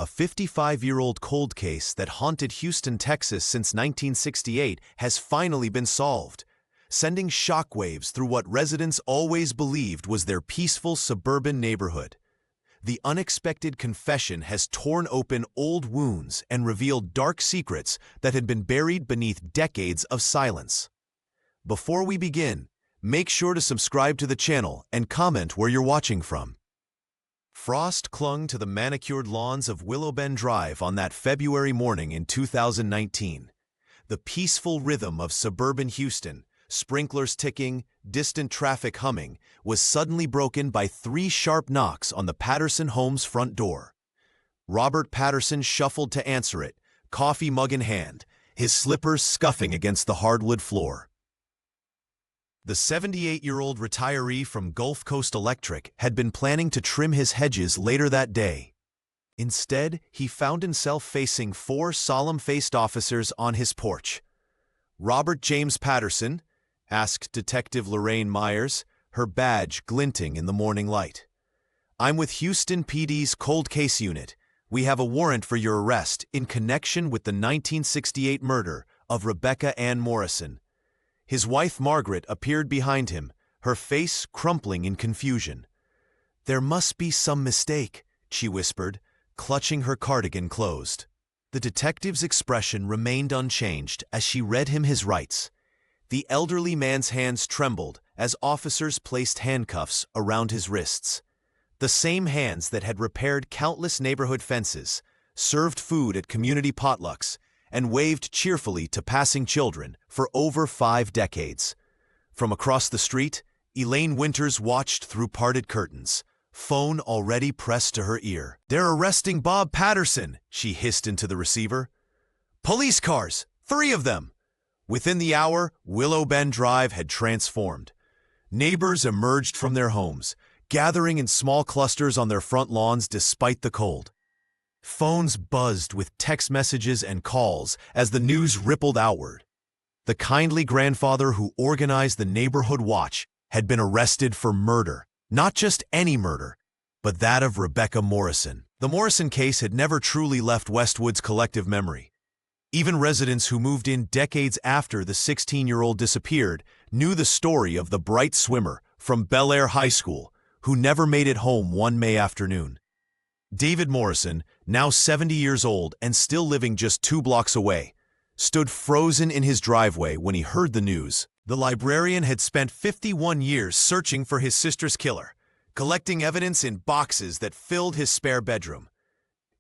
A 55-year-old cold case that haunted Houston, Texas since 1968 has finally been solved, sending shockwaves through what residents always believed was their peaceful suburban neighborhood. The unexpected confession has torn open old wounds and revealed dark secrets that had been buried beneath decades of silence. Before we begin, make sure to subscribe to the channel and comment where you're watching from. Frost clung to the manicured lawns of Willow Bend Drive on that February morning in 2019. The peaceful rhythm of suburban Houston, sprinklers ticking, distant traffic humming, was suddenly broken by three sharp knocks on the Patterson home's front door. Robert Patterson shuffled to answer it, coffee mug in hand, his slippers scuffing against the hardwood floor. The 78-year-old retiree from Gulf Coast Electric had been planning to trim his hedges later that day. Instead, he found himself facing four solemn-faced officers on his porch. "Robert James Patterson?" asked Detective Lorraine Myers, her badge glinting in the morning light. "I'm with Houston PD's Cold Case Unit. We have a warrant for your arrest in connection with the 1968 murder of Rebecca Ann Morrison." His wife Margaret appeared behind him, her face crumpling in confusion. "There must be some mistake," she whispered, clutching her cardigan closed. The detective's expression remained unchanged as she read him his rights. The elderly man's hands trembled as officers placed handcuffs around his wrists. The same hands that had repaired countless neighborhood fences, served food at community potlucks, and waved cheerfully to passing children for over 5 decades. From across the street, Elaine Winters watched through parted curtains, phone already pressed to her ear. "They're arresting Bob Patterson," she hissed into the receiver. "Police cars, 3 of them!" Within the hour, Willow Bend Drive had transformed. Neighbors emerged from their homes, gathering in small clusters on their front lawns despite the cold. Phones buzzed with text messages and calls as the news rippled outward. The kindly grandfather who organized the neighborhood watch had been arrested for murder, not just any murder, but that of Rebecca Morrison. The Morrison case had never truly left Westwood's collective memory. Even residents who moved in decades after the 16-year-old disappeared knew the story of the bright swimmer from Bel Air High School who never made it home one May afternoon. David Morrison, now 70 years old and still living just 2 blocks away, stood frozen in his driveway when he heard the news. The librarian had spent 51 years searching for his sister's killer, collecting evidence in boxes that filled his spare bedroom.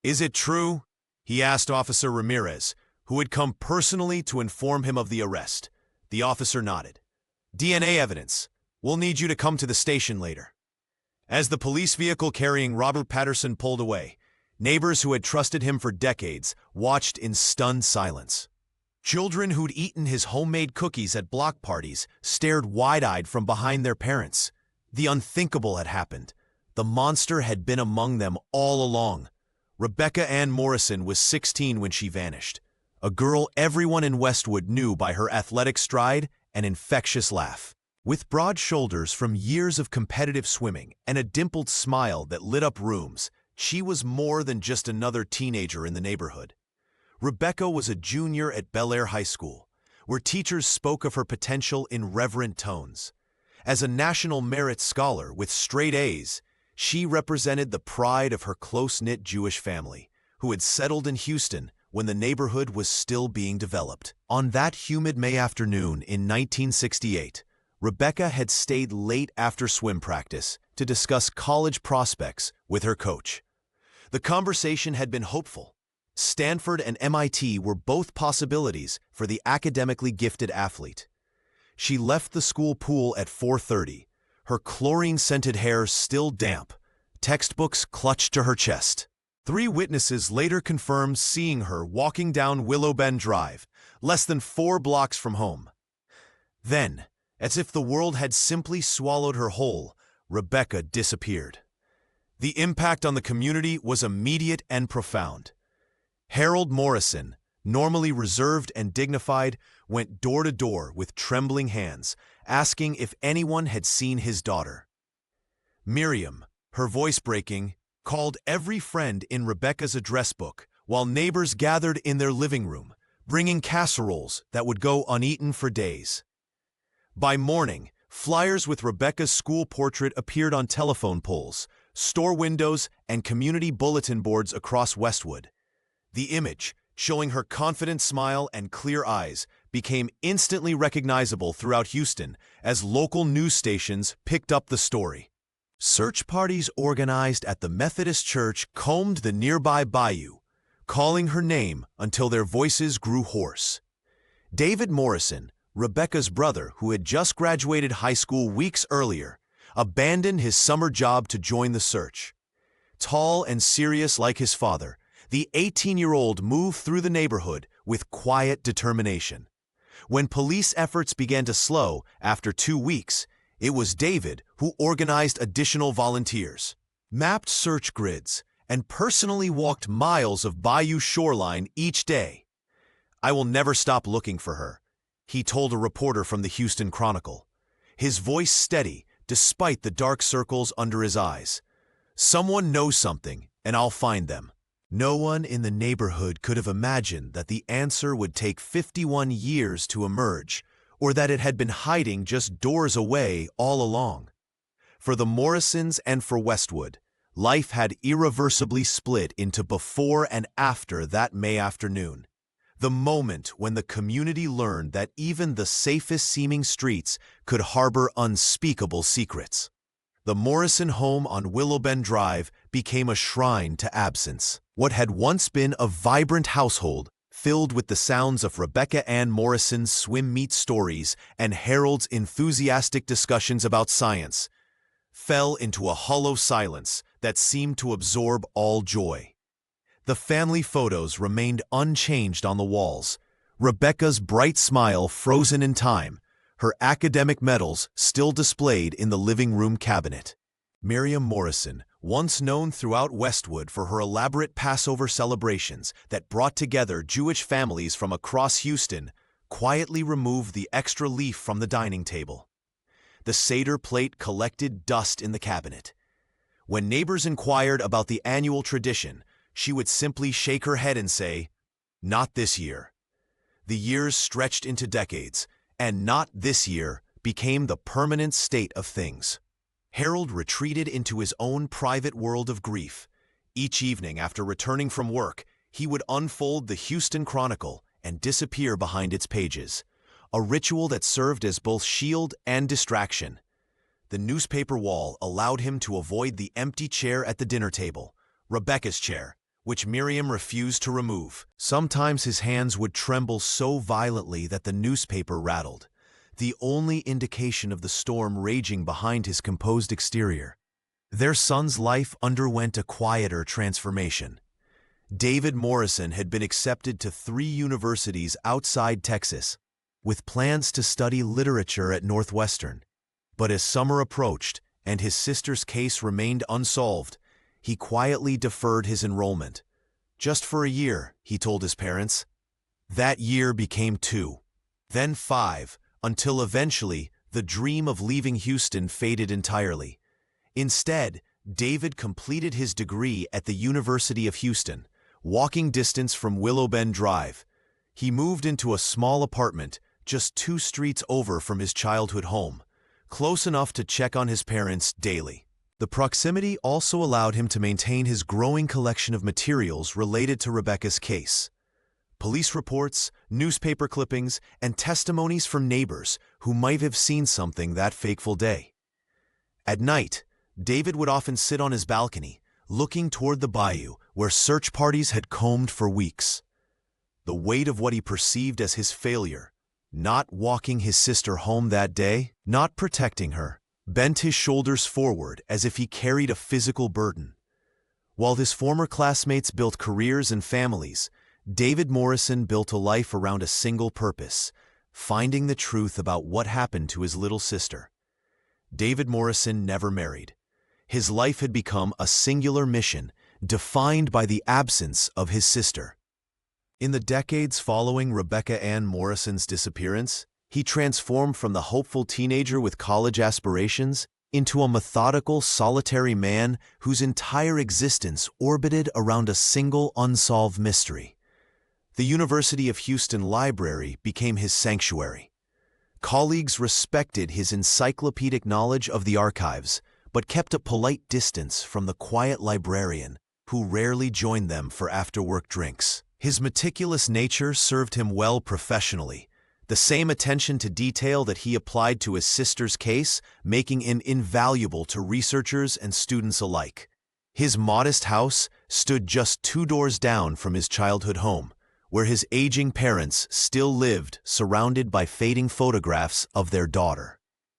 "Is it true?" he asked Officer Ramirez, who had come personally to inform him of the arrest. The officer nodded. "DNA evidence. We'll need you to come to the station later." As the police vehicle carrying Robert Patterson pulled away, neighbors who had trusted him for decades watched in stunned silence. Children who'd eaten his homemade cookies at block parties stared wide-eyed from behind their parents. The unthinkable had happened. The monster had been among them all along. Rebecca Ann Morrison was 16 when she vanished, a girl everyone in Westwood knew by her athletic stride and infectious laugh. With broad shoulders from years of competitive swimming and a dimpled smile that lit up rooms, she was more than just another teenager in the neighborhood. Rebecca was a junior at Bel Air High School, where teachers spoke of her potential in reverent tones. As a National Merit Scholar with straight A's, she represented the pride of her close-knit Jewish family, who had settled in Houston when the neighborhood was still being developed. On that humid May afternoon in 1968, Rebecca had stayed late after swim practice to discuss college prospects with her coach. The conversation had been hopeful. Stanford and MIT were both possibilities for the academically gifted athlete. She left the school pool at 4:30, her chlorine-scented hair still damp, textbooks clutched to her chest. 3 witnesses later confirmed seeing her walking down Willow Bend Drive, less than 4 blocks from home. Then, as if the world had simply swallowed her whole, Rebecca disappeared. The impact on the community was immediate and profound. Harold Morrison, normally reserved and dignified, went door to door with trembling hands, asking if anyone had seen his daughter. Miriam, her voice breaking, called every friend in Rebecca's address book, while neighbors gathered in their living room, bringing casseroles that would go uneaten for days. By morning, flyers with Rebecca's school portrait appeared on telephone poles, store windows, and community bulletin boards across Westwood. The image, showing her confident smile and clear eyes, became instantly recognizable throughout Houston as local news stations picked up the story. Search parties organized at the Methodist Church combed the nearby bayou, calling her name until their voices grew hoarse. David Morrison, Rebecca's brother who had just graduated high school weeks earlier, abandoned his summer job to join the search. Tall and serious like his father, the 18-year-old moved through the neighborhood with quiet determination. When police efforts began to slow after 2 weeks, it was David who organized additional volunteers, mapped search grids, and personally walked miles of bayou shoreline each day. "I will never stop looking for her," he told a reporter from the Houston Chronicle, his voice steady despite the dark circles under his eyes. "Someone knows something, and I'll find them." No one in the neighborhood could have imagined that the answer would take 51 years to emerge, or that it had been hiding just doors away all along. For the Morrisons and for Westwood, life had irreversibly split into before and after that May afternoon, the moment when the community learned that even the safest-seeming streets could harbor unspeakable secrets. The Morrison home on Willowbend Drive became a shrine to absence. What had once been a vibrant household, filled with the sounds of Rebecca Ann Morrison's swim meet stories and Harold's enthusiastic discussions about science, fell into a hollow silence that seemed to absorb all joy. The family photos remained unchanged on the walls, Rebecca's bright smile frozen in time, her academic medals still displayed in the living room cabinet. Miriam Morrison, once known throughout Westwood for her elaborate Passover celebrations that brought together Jewish families from across Houston, quietly removed the extra leaf from the dining table. The Seder plate collected dust in the cabinet. When neighbors inquired about the annual tradition, she would simply shake her head and say, "Not this year." The years stretched into decades, and "not this year" became the permanent state of things. Harold retreated into his own private world of grief. Each evening after returning from work, he would unfold the Houston Chronicle and disappear behind its pages, a ritual that served as both shield and distraction. The newspaper wall allowed him to avoid the empty chair at the dinner table, Rebecca's chair, which Miriam refused to remove. Sometimes his hands would tremble so violently that the newspaper rattled, the only indication of the storm raging behind his composed exterior. Their son's life underwent a quieter transformation. David Morrison had been accepted to 3 universities outside Texas, with plans to study literature at Northwestern. But as summer approached and his sister's case remained unsolved, he quietly deferred his enrollment. Just for a year, he told his parents. That year became 2, then 5, until eventually the dream of leaving Houston faded entirely. Instead, David completed his degree at the University of Houston, walking distance from Willowbend Drive. He moved into a small apartment just 2 streets over from his childhood home, close enough to check on his parents daily. The proximity also allowed him to maintain his growing collection of materials related to Rebecca's case. Police reports, newspaper clippings, and testimonies from neighbors who might have seen something that fateful day. At night, David would often sit on his balcony, looking toward the bayou where search parties had combed for weeks. The weight of what he perceived as his failure, not walking his sister home that day, not protecting her, bent his shoulders forward as if he carried a physical burden. While his former classmates built careers and families, David Morrison built a life around a single purpose: finding the truth about what happened to his little sister. David Morrison never married. His life had become a singular mission, defined by the absence of his sister. In the decades following Rebecca Ann Morrison's disappearance, he transformed from the hopeful teenager with college aspirations into a methodical, solitary man whose entire existence orbited around a single unsolved mystery. The University of Houston Library became his sanctuary. Colleagues respected his encyclopedic knowledge of the archives, but kept a polite distance from the quiet librarian who rarely joined them for after-work drinks. His meticulous nature served him well professionally, the same attention to detail that he applied to his sister's case, making him invaluable to researchers and students alike. His modest house stood just 2 doors down from his childhood home, where his aging parents still lived, surrounded by fading photographs of their daughter.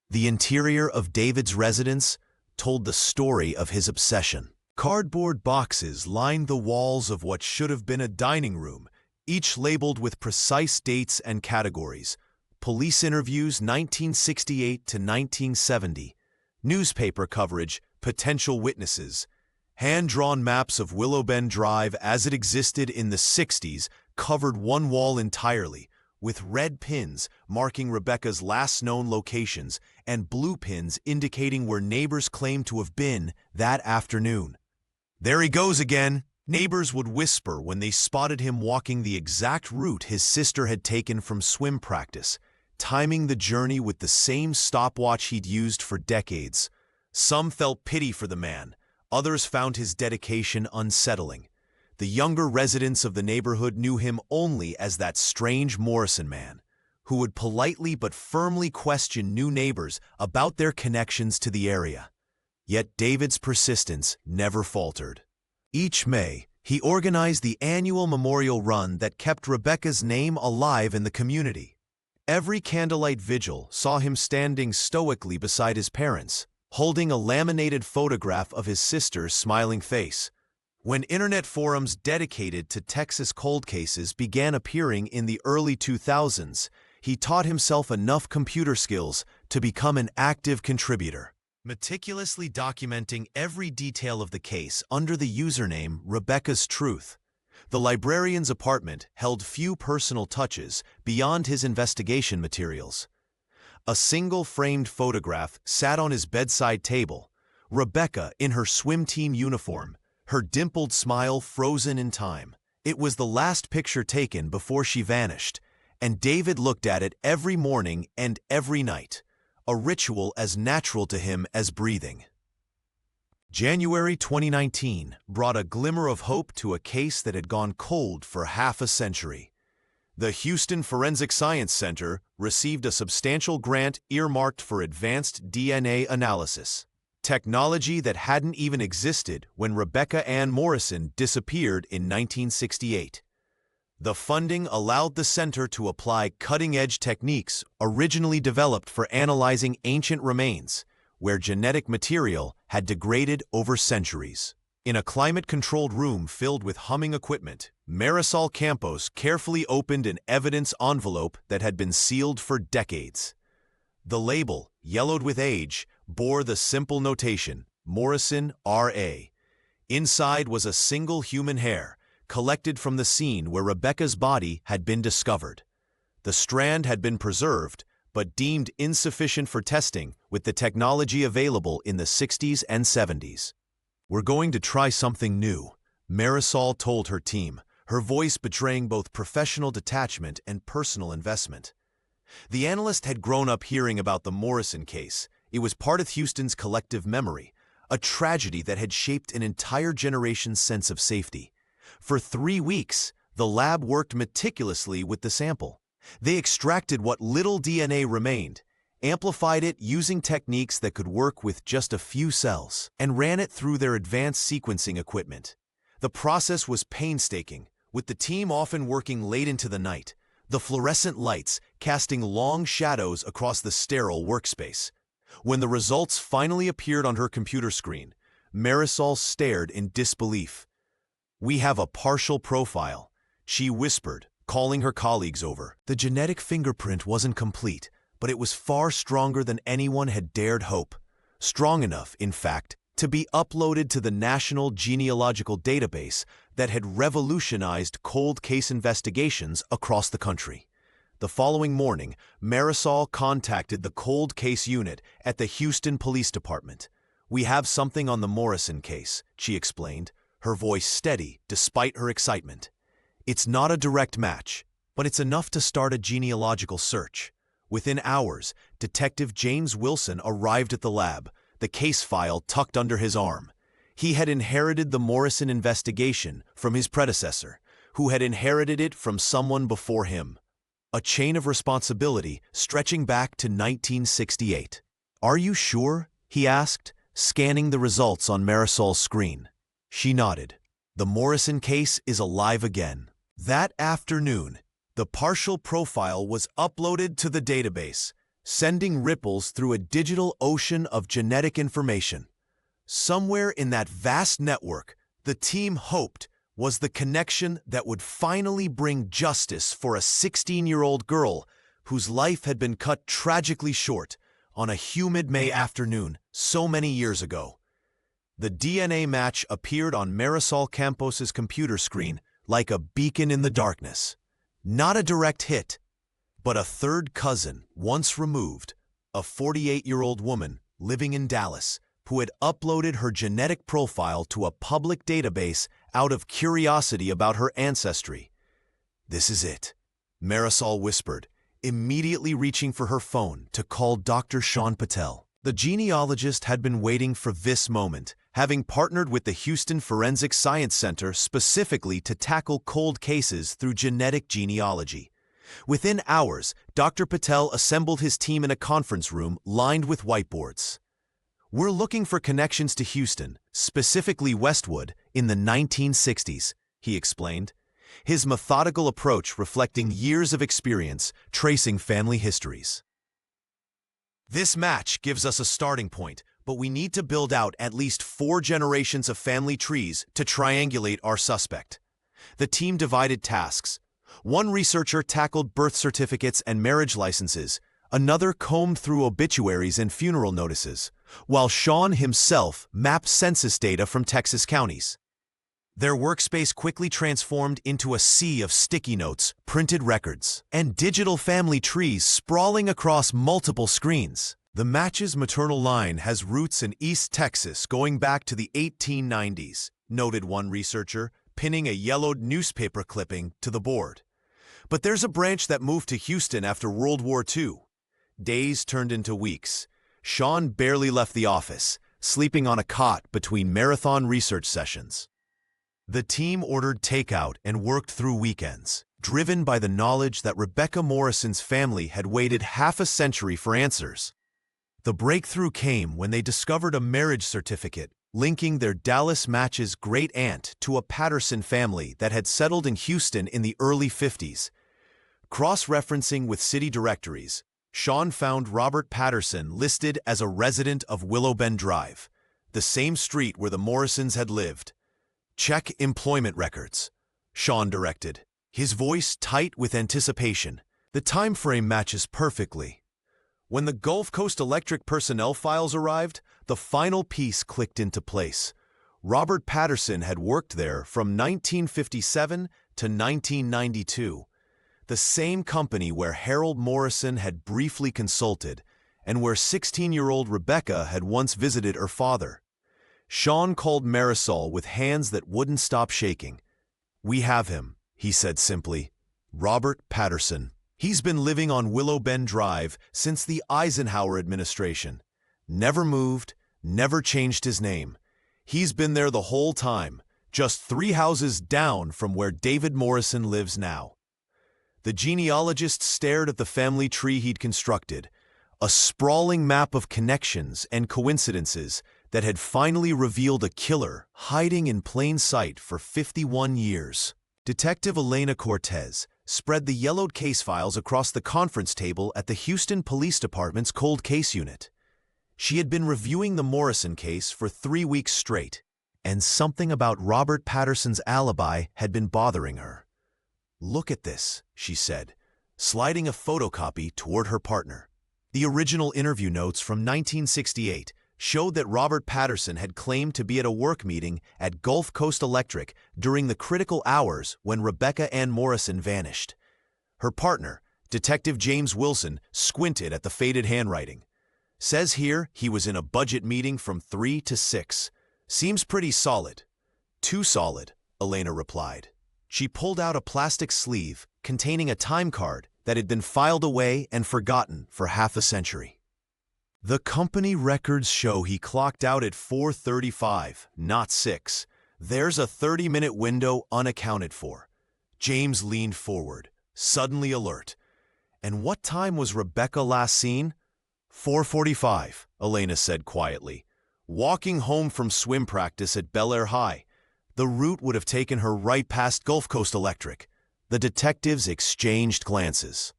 The interior of David's residence told the story of his obsession. Cardboard boxes lined the walls of what should have been a dining room, each labeled with precise dates and categories. Police interviews 1968 to 1970, newspaper coverage, potential witnesses. Hand-drawn maps of Willowbend Drive as it existed in the 60s covered one wall entirely, with red pins marking Rebecca's last known locations and blue pins indicating where neighbors claimed to have been that afternoon. "There he goes again," neighbors would whisper when they spotted him walking the exact route his sister had taken from swim practice, timing the journey with the same stopwatch he'd used for decades. Some felt pity for the man, others found his dedication unsettling. The younger residents of the neighborhood knew him only as that strange Morrison man, who would politely but firmly question new neighbors about their connections to the area. Yet David's persistence never faltered. Each May, he organized the annual memorial run that kept Rebecca's name alive in the community. Every candlelight vigil saw him standing stoically beside his parents, holding a laminated photograph of his sister's smiling face. When internet forums dedicated to Texas cold cases began appearing in the early 2000s, he taught himself enough computer skills to become an active contributor, meticulously documenting every detail of the case under the username Rebecca's Truth. The librarian's apartment held few personal touches beyond his investigation materials. A single framed photograph sat on his bedside table, Rebecca in her swim team uniform, her dimpled smile frozen in time. It was the last picture taken before she vanished, and David looked at it every morning and every night, a ritual as natural to him as breathing. January 2019 brought a glimmer of hope to a case that had gone cold for half a century. The Houston Forensic Science Center received a substantial grant earmarked for advanced DNA analysis, technology that hadn't even existed when Rebecca Ann Morrison disappeared in 1968. The funding allowed the center to apply cutting-edge techniques originally developed for analyzing ancient remains, where genetic material had degraded over centuries. In a climate-controlled room filled with humming equipment, Marisol Campos carefully opened an evidence envelope that had been sealed for decades. The label, yellowed with age, bore the simple notation, Morrison, R.A. Inside was a single human hair, collected from the scene where Rebecca's body had been discovered. The strand had been preserved, but deemed insufficient for testing with the technology available in the 60s and 70s. "We're going to try something new," Marisol told her team, her voice betraying both professional detachment and personal investment. The analyst had grown up hearing about the Morrison case. It was part of Houston's collective memory, a tragedy that had shaped an entire generation's sense of safety. For 3 weeks, the lab worked meticulously with the sample. They extracted what little DNA remained, amplified it using techniques that could work with just a few cells, and ran it through their advanced sequencing equipment. The process was painstaking, with the team often working late into the night, the fluorescent lights casting long shadows across the sterile workspace. When the results finally appeared on her computer screen, Marisol stared in disbelief. "We have a partial profile," she whispered, calling her colleagues over. The genetic fingerprint wasn't complete, but it was far stronger than anyone had dared hope. Strong enough, in fact, to be uploaded to the National Genealogical Database that had revolutionized cold case investigations across the country. The following morning, Marisol contacted the cold case unit at the Houston Police Department. "We have something on the Morrison case," she explained, her voice steady despite her excitement. "It's not a direct match, but it's enough to start a genealogical search." Within hours, Detective James Wilson arrived at the lab, the case file tucked under his arm. He had inherited the Morrison investigation from his predecessor, who had inherited it from someone before him. A chain of responsibility stretching back to 1968. "Are you sure?" he asked, scanning the results on Marisol's screen. She nodded. "The Morrison case is alive again." That afternoon, the partial profile was uploaded to the database, sending ripples through a digital ocean of genetic information. Somewhere in that vast network, the team hoped was the connection that would finally bring justice for a 16-year-old girl whose life had been cut tragically short on a humid May afternoon so many years ago. The DNA match appeared on Marisol Campos's computer screen like a beacon in the darkness. Not a direct hit, but a third cousin once removed, a 48-year-old woman living in Dallas, who had uploaded her genetic profile to a public database out of curiosity about her ancestry. "This is it," Marisol whispered, immediately reaching for her phone to call Dr. Sean Patel. The genealogist had been waiting for this moment, having partnered with the Houston Forensic Science Center specifically to tackle cold cases through genetic genealogy. Within hours, Dr. Patel assembled his team in a conference room lined with whiteboards. "We're looking for connections to Houston, specifically Westwood, in the 1960s, he explained, his methodical approach reflecting years of experience tracing family histories. "This match gives us a starting point, but we need to build out at least 4 generations of family trees to triangulate our suspect." The team divided tasks. One researcher tackled birth certificates and marriage licenses, another combed through obituaries and funeral notices, while Sean himself mapped census data from Texas counties. Their workspace quickly transformed into a sea of sticky notes, printed records, and digital family trees sprawling across multiple screens. "The match's maternal line has roots in East Texas going back to the 1890s, noted one researcher, pinning a yellowed newspaper clipping to the board. "But there's a branch that moved to Houston after World War II. Days turned into weeks. Sean barely left the office, sleeping on a cot between marathon research sessions. The team ordered takeout and worked through weekends, driven by the knowledge that Rebecca Morrison's family had waited half a century for answers. The breakthrough came when they discovered a marriage certificate linking their Dallas match's great-aunt to a Patterson family that had settled in Houston in the early 50s. Cross-referencing with city directories, Sean found Robert Patterson listed as a resident of Willow Bend Drive, the same street where the Morrisons had lived. "Check employment records," Sean directed, his voice tight with anticipation. "The time frame matches perfectly." When the Gulf Coast Electric personnel files arrived, the final piece clicked into place. Robert Patterson had worked there from 1957 to 1992. The same company where Harold Morrison had briefly consulted, and where 16-year-old Rebecca had once visited her father. Sean called Marisol with hands that wouldn't stop shaking. "We have him," he said simply. "Robert Patterson. He's been living on Willow Bend Drive since the Eisenhower administration. Never moved, never changed his name. He's been there the whole time, just 3 houses down from where David Morrison lives now." The genealogist stared at the family tree he'd constructed, a sprawling map of connections and coincidences that had finally revealed a killer hiding in plain sight for 51 years. Detective Elena Cortez spread the yellowed case files across the conference table at the Houston Police Department's cold case unit. She had been reviewing the Morrison case for 3 weeks straight, and something about Robert Patterson's alibi had been bothering her. "Look at this," she said, sliding a photocopy toward her partner. The original interview notes from 1968 showed that Robert Patterson had claimed to be at a work meeting at Gulf Coast Electric during the critical hours when Rebecca Ann Morrison vanished. Her partner, Detective James Wilson squinted at the faded handwriting. Says here he was in a budget meeting from 3 to 6. Seems pretty solid. Too solid, Elena replied. She pulled out a plastic sleeve containing a time card that had been filed away and forgotten for half a century. The company records show he clocked out at 4:35, not 6. There's a 30-minute window unaccounted for. James leaned forward, suddenly alert. And what time was Rebecca last seen? 4:45, Elena said quietly. Walking home from swim practice at Bel Air High. The route would have taken her right past Gulf Coast Electric. The detectives exchanged glances.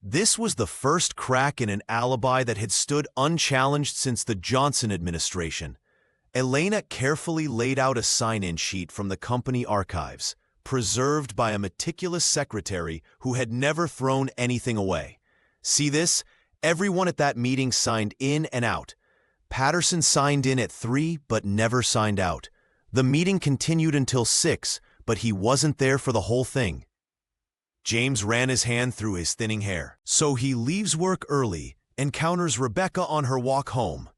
This was the first crack in an alibi that had stood unchallenged since the Johnson administration. Elena carefully laid out a sign-in sheet from the company archives, preserved by a meticulous secretary who had never thrown anything away. See this? Everyone at that meeting signed in and out. Patterson signed in at 3 but never signed out. The meeting continued until 6, but he wasn't there for the whole thing. James ran his hand through his thinning hair. So he leaves work early, encounters Rebecca on her walk home,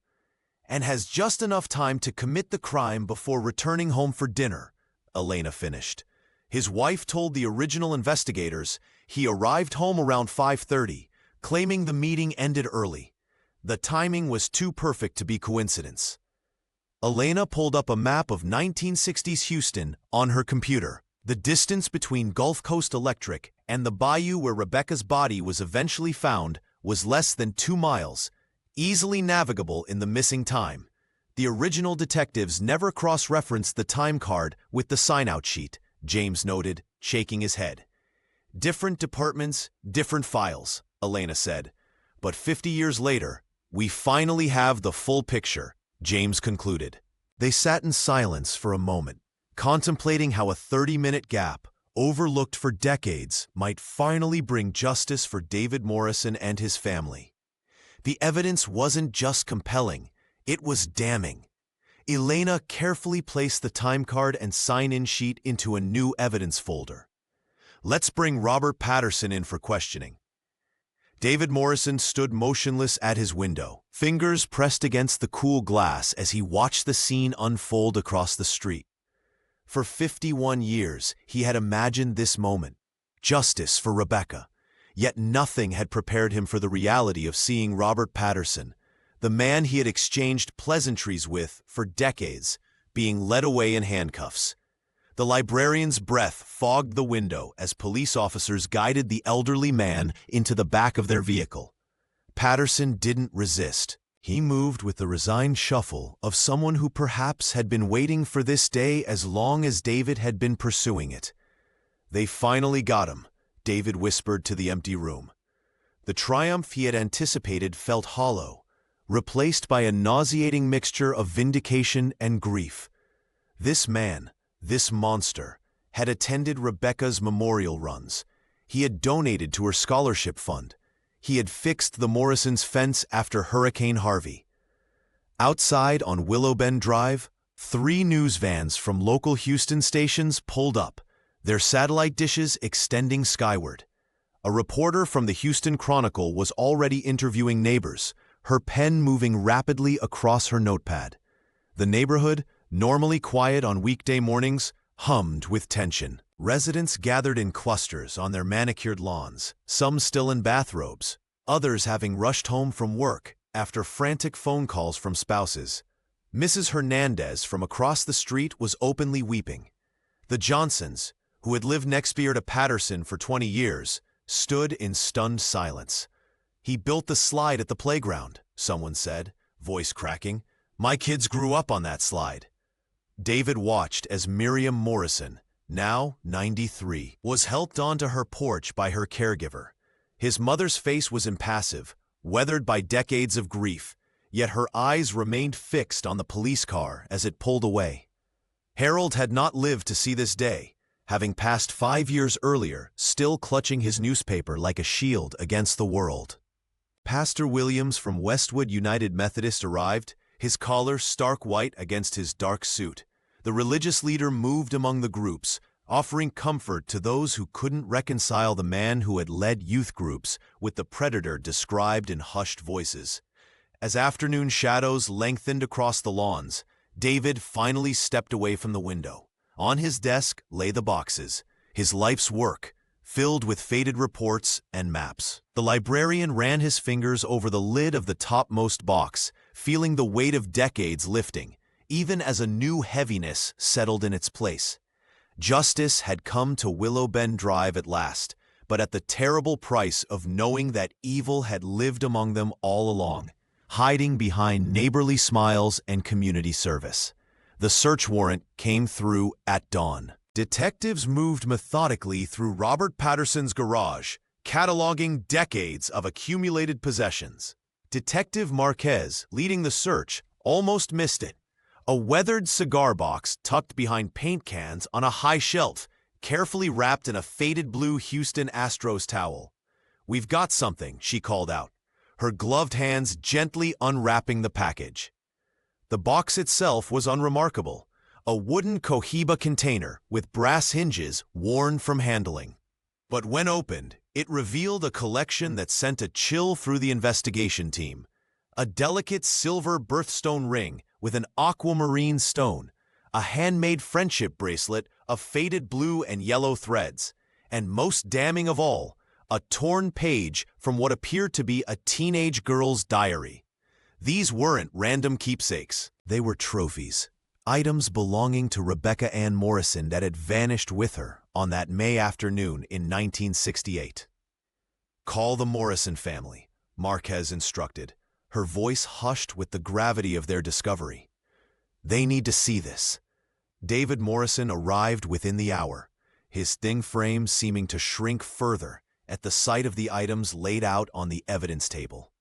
and has just enough time to commit the crime before returning home for dinner, Elena finished. His wife told the original investigators he arrived home around 5:30, claiming the meeting ended early. The timing was too perfect to be coincidence. Elena pulled up a map of 1960s Houston on her computer. The distance between Gulf Coast Electric and the bayou where Rebecca's body was eventually found was less than 2 miles, easily navigable in the missing time. The original detectives never cross-referenced the time card with the sign-out sheet, James noted, shaking his head. Different departments, different files, Elena said. But 50 years later, we finally have the full picture, James concluded. They sat in silence for a moment, contemplating how a 30-minute gap, overlooked for decades, might finally bring justice for David Morrison and his family. The evidence wasn't just compelling, it was damning. Elena carefully placed the time card and sign-in sheet into a new evidence folder. Let's bring Robert Patterson in for questioning. David Morrison stood motionless at his window, fingers pressed against the cool glass as he watched the scene unfold across the street. For 51 years, he had imagined this moment, justice for Rebecca, yet nothing had prepared him for the reality of seeing Robert Patterson, the man he had exchanged pleasantries with for decades, being led away in handcuffs. The librarian's breath fogged the window as police officers guided the elderly man into the back of their vehicle. Patterson didn't resist. He moved with the resigned shuffle of someone who perhaps had been waiting for this day as long as David had been pursuing it. They finally got him, David whispered to the empty room. The triumph he had anticipated felt hollow, replaced by a nauseating mixture of vindication and grief. This man, this monster, had attended Rebecca's memorial runs. He had donated to her scholarship fund. He had fixed the Morrisons' fence after Hurricane Harvey. Outside on Willow Bend Drive, 3 news vans from local Houston stations pulled up, their satellite dishes extending skyward. A reporter from the Houston Chronicle was already interviewing neighbors, her pen moving rapidly across her notepad. The neighborhood, normally quiet on weekday mornings, hummed with tension. Residents gathered in clusters on their manicured lawns, some still in bathrobes, others having rushed home from work after frantic phone calls from spouses. Mrs. Hernandez from across the street was openly weeping. The Johnsons, who had lived next door to Patterson for 20 years, stood in stunned silence. He built the slide at the playground, someone said, voice cracking. My kids grew up on that slide. David watched as Miriam Morrison, now 93, was helped onto her porch by her caregiver. His mother's face was impassive, weathered by decades of grief, yet her eyes remained fixed on the police car as it pulled away. Harold had not lived to see this day, having passed 5 years earlier, still clutching his newspaper like a shield against the world. Pastor Williams from Westwood United Methodist arrived, his collar stark white against his dark suit. The religious leader moved among the groups, offering comfort to those who couldn't reconcile the man who had led youth groups with the predator described in hushed voices. As afternoon shadows lengthened across the lawns, David finally stepped away from the window. On his desk lay the boxes, his life's work, filled with faded reports and maps. The librarian ran his fingers over the lid of the topmost box, feeling the weight of decades lifting, even as a new heaviness settled in its place. Justice had come to Willow Bend Drive at last, but at the terrible price of knowing that evil had lived among them all along, hiding behind neighborly smiles and community service. The search warrant came through at dawn. Detectives moved methodically through Robert Patterson's garage, cataloging decades of accumulated possessions. Detective Marquez, leading the search, almost missed it. A weathered cigar box tucked behind paint cans on a high shelf, carefully wrapped in a faded blue Houston Astros towel. "We've got something," she called out, her gloved hands gently unwrapping the package. The box itself was unremarkable, a wooden Cohiba container with brass hinges worn from handling. But when opened, it revealed a collection that sent a chill through the investigation team. A delicate silver birthstone ring with an aquamarine stone, a handmade friendship bracelet of faded blue and yellow threads, and most damning of all, a torn page from what appeared to be a teenage girl's diary. These weren't random keepsakes. They were trophies, items belonging to Rebecca Ann Morrison that had vanished with her on that May afternoon in 1968. "Call the Morrison family," Marquez instructed, her voice hushed with the gravity of their discovery. "They need to see this." David Morrison arrived within the hour, his thin frame seeming to shrink further at the sight of the items laid out on the evidence table.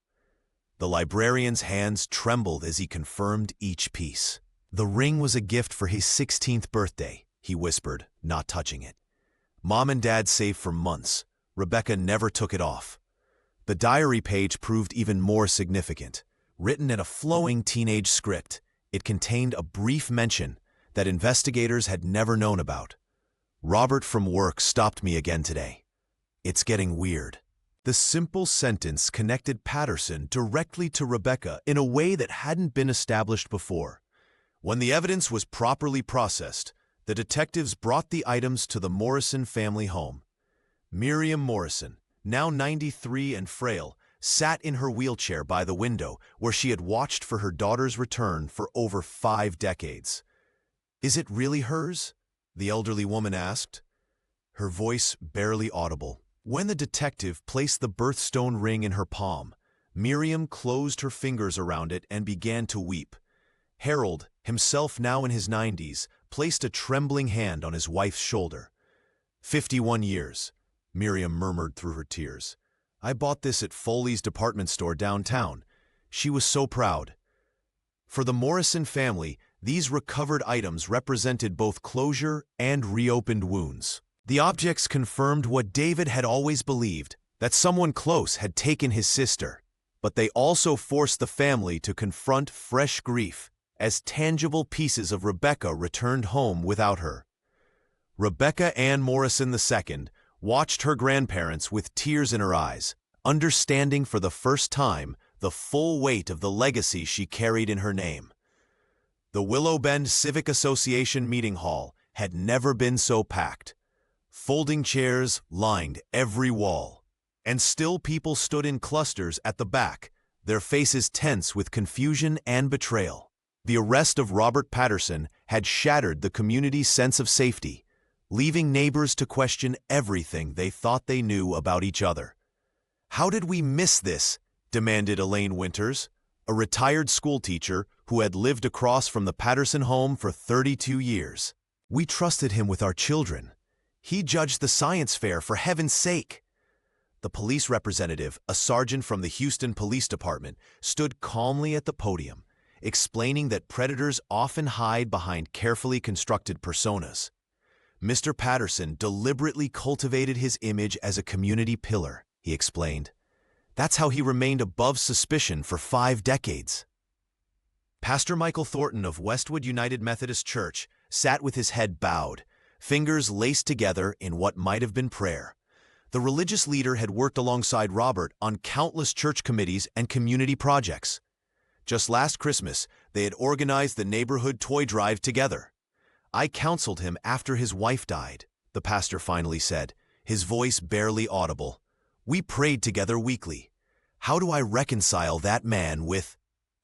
The librarian's hands trembled as he confirmed each piece. "The ring was a gift for his 16th birthday," he whispered, not touching it. "Mom and Dad saved for months. Rebecca never took it off." The diary page proved even more significant. Written in a flowing teenage script, it contained a brief mention that investigators had never known about. "Robert from work stopped me again today. It's getting weird." The simple sentence connected Patterson directly to Rebecca in a way that hadn't been established before. When the evidence was properly processed, the detectives brought the items to the Morrison family home. Miriam Morrison, now 93 and frail, sat in her wheelchair by the window where she had watched for her daughter's return for over 5 decades. "Is it really hers?" the elderly woman asked, her voice barely audible. When the detective placed the birthstone ring in her palm, Miriam closed her fingers around it and began to weep. Harold, himself now in his 90s, placed a trembling hand on his wife's shoulder. 51 years, Miriam murmured through her tears. "I bought this at Foley's department store downtown. She was so proud." For the Morrison family, these recovered items represented both closure and reopened wounds. The objects confirmed what David had always believed, that someone close had taken his sister. But they also forced the family to confront fresh grief as tangible pieces of Rebecca returned home without her. Rebecca Ann Morrison II watched her grandparents with tears in her eyes, understanding for the first time the full weight of the legacy she carried in her name. The Willow Bend Civic Association meeting hall had never been so packed. Folding chairs lined every wall, and still people stood in clusters at the back, their faces tense with confusion and betrayal. The arrest of Robert Patterson had shattered the community's sense of safety, leaving neighbors to question everything they thought they knew about each other. "How did we miss this?" demanded Elaine Winters, a retired schoolteacher who had lived across from the Patterson home for 32 years. "We trusted him with our children. He judged the science fair, for heaven's sake." The police representative, a sergeant from the Houston Police Department, stood calmly at the podium, explaining that predators often hide behind carefully constructed personas. "Mr. Patterson deliberately cultivated his image as a community pillar," he explained. "That's how he remained above suspicion for 5 decades." Pastor Michael Thornton of Westwood United Methodist Church sat with his head bowed, fingers laced together in what might have been prayer. The religious leader had worked alongside Robert on countless church committees and community projects. Just last Christmas, they had organized the neighborhood toy drive together. "I counseled him after his wife died," the pastor finally said, his voice barely audible. "We prayed together weekly. How do I reconcile that man with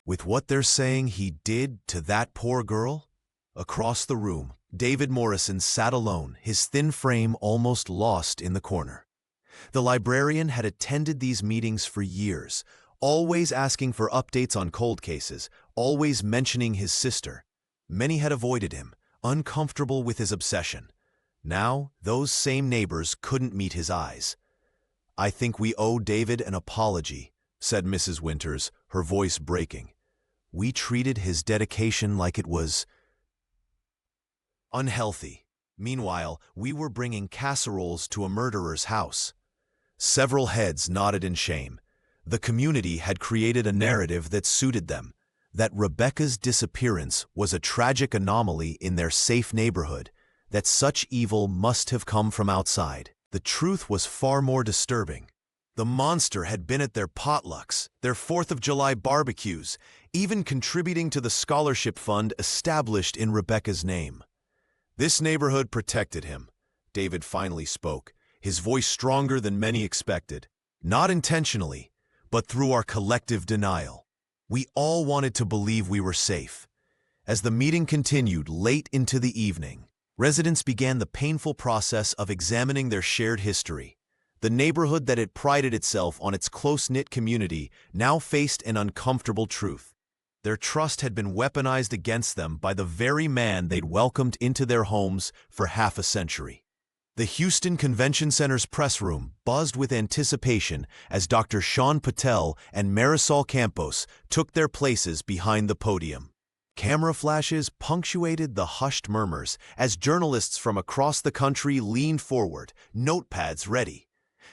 what they're saying he did to that poor girl?" Across the room, David Morrison sat alone, his thin frame almost lost in the corner. The librarian had attended these meetings for years, always asking for updates on cold cases, always mentioning his sister. Many had avoided him, uncomfortable with his obsession. Now, those same neighbors couldn't meet his eyes. "I think we owe David an apology," said Mrs. Winters, her voice breaking. "We treated his dedication like it was unhealthy. Meanwhile, we were bringing casseroles to a murderer's house." Several heads nodded in shame. The community had created a narrative that suited them, that Rebecca's disappearance was a tragic anomaly in their safe neighborhood, that such evil must have come from outside. The truth was far more disturbing. The monster had been at their potlucks, their 4th of July barbecues, even contributing to the scholarship fund established in Rebecca's name. "This neighborhood protected him," David finally spoke, his voice stronger than many expected. "Not intentionally, but through our collective denial. We all wanted to believe we were safe." As the meeting continued late into the evening, residents began the painful process of examining their shared history. The neighborhood that had prided itself on its close-knit community now faced an uncomfortable truth. Their trust had been weaponized against them by the very man they'd welcomed into their homes for half a century. The Houston Convention Center's press room buzzed with anticipation as Dr. Sean Patel and Marisol Campos took their places behind the podium. Camera flashes punctuated the hushed murmurs as journalists from across the country leaned forward, notepads ready.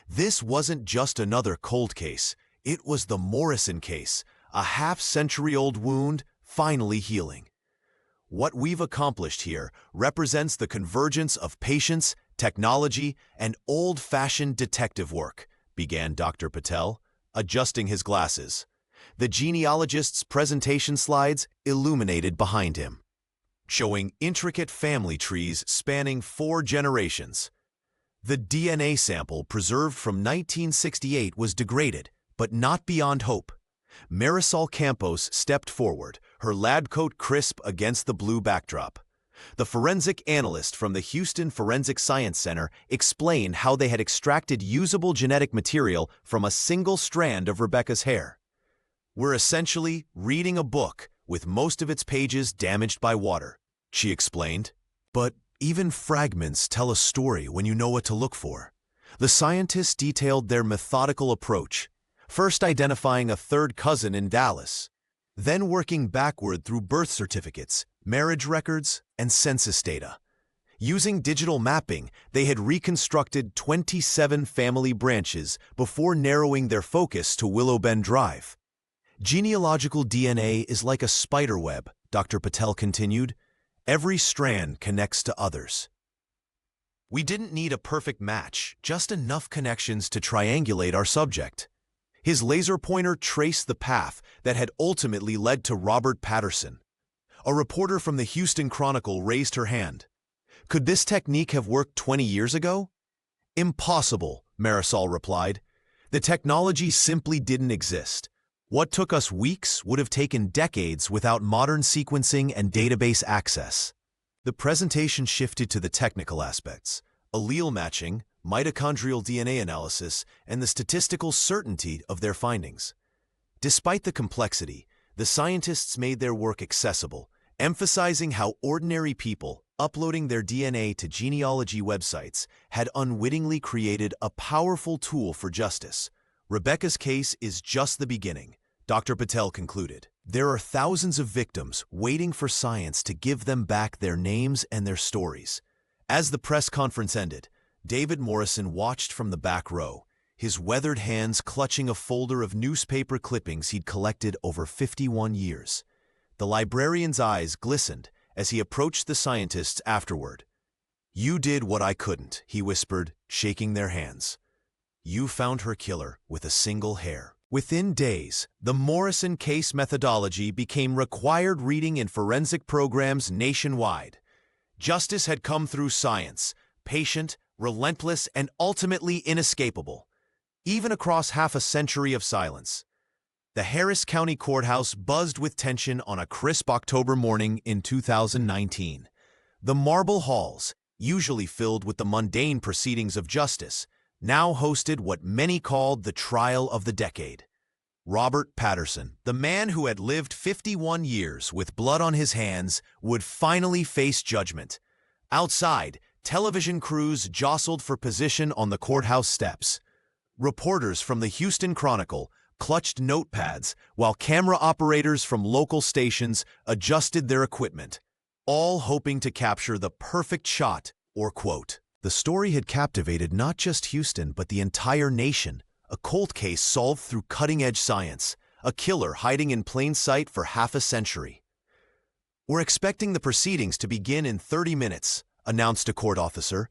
This wasn't just another cold case. It was the Morrison case, a half-century-old wound finally healing. "What we've accomplished here represents the convergence of patience, technology, and old-fashioned detective work," began Dr. Patel, adjusting his glasses. The genealogist's presentation slides illuminated behind him, showing intricate family trees spanning 4 generations. The DNA sample preserved from 1968 was degraded, but not beyond hope. Marisol Campos stepped forward, her lab coat crisp against the blue backdrop. The forensic analyst from the Houston Forensic Science Center explained how they had extracted usable genetic material from a single strand of Rebecca's hair. "We're essentially reading a book with most of its pages damaged by water," she explained. "But even fragments tell a story when you know what to look for." The scientists detailed their methodical approach, first identifying a third cousin in Dallas, then working backward through birth certificates, marriage records, and census data. Using digital mapping, they had reconstructed 27 family branches before narrowing their focus to Willow Bend Drive. "Genealogical DNA is like a spider web," Dr. Patel continued. "Every strand connects to others. We didn't need a perfect match, just enough connections to triangulate our subject." His laser pointer traced the path that had ultimately led to Robert Patterson. A reporter from the Houston Chronicle raised her hand. "Could this technique have worked 20 years ago?" "Impossible," Marisol replied. "The technology simply didn't exist. What took us weeks would have taken decades without modern sequencing and database access." The presentation shifted to the technical aspects: allele matching, mitochondrial DNA analysis, and the statistical certainty of their findings. Despite the complexity, the scientists made their work accessible, emphasizing how ordinary people uploading their DNA to genealogy websites had unwittingly created a powerful tool for justice. "Rebecca's case is just the beginning," Dr. Patel concluded. "There are thousands of victims waiting for science to give them back their names and their stories." As the press conference ended, David Morrison watched from the back row, his weathered hands clutching a folder of newspaper clippings he'd collected over 51 years. The librarian's eyes glistened as he approached the scientists afterward. "You did what I couldn't," he whispered, shaking their hands. "You found her killer with a single hair." Within days, the Morrison case methodology became required reading in forensic programs nationwide. Justice had come through science, patient, relentless, and ultimately inescapable, even across half a century of silence. The Harris County Courthouse buzzed with tension on a crisp October morning in 2019. The marble halls, usually filled with the mundane proceedings of justice, now hosted what many called the trial of the decade. Robert Patterson, the man who had lived 51 years with blood on his hands, would finally face judgment. Outside, television crews jostled for position on the courthouse steps. Reporters from the Houston Chronicle clutched notepads, while camera operators from local stations adjusted their equipment, all hoping to capture the perfect shot or quote. The story had captivated not just Houston, but the entire nation. A cold case solved through cutting-edge science, a killer hiding in plain sight for half a century. "We're expecting the proceedings to begin in 30 minutes, announced a court officer,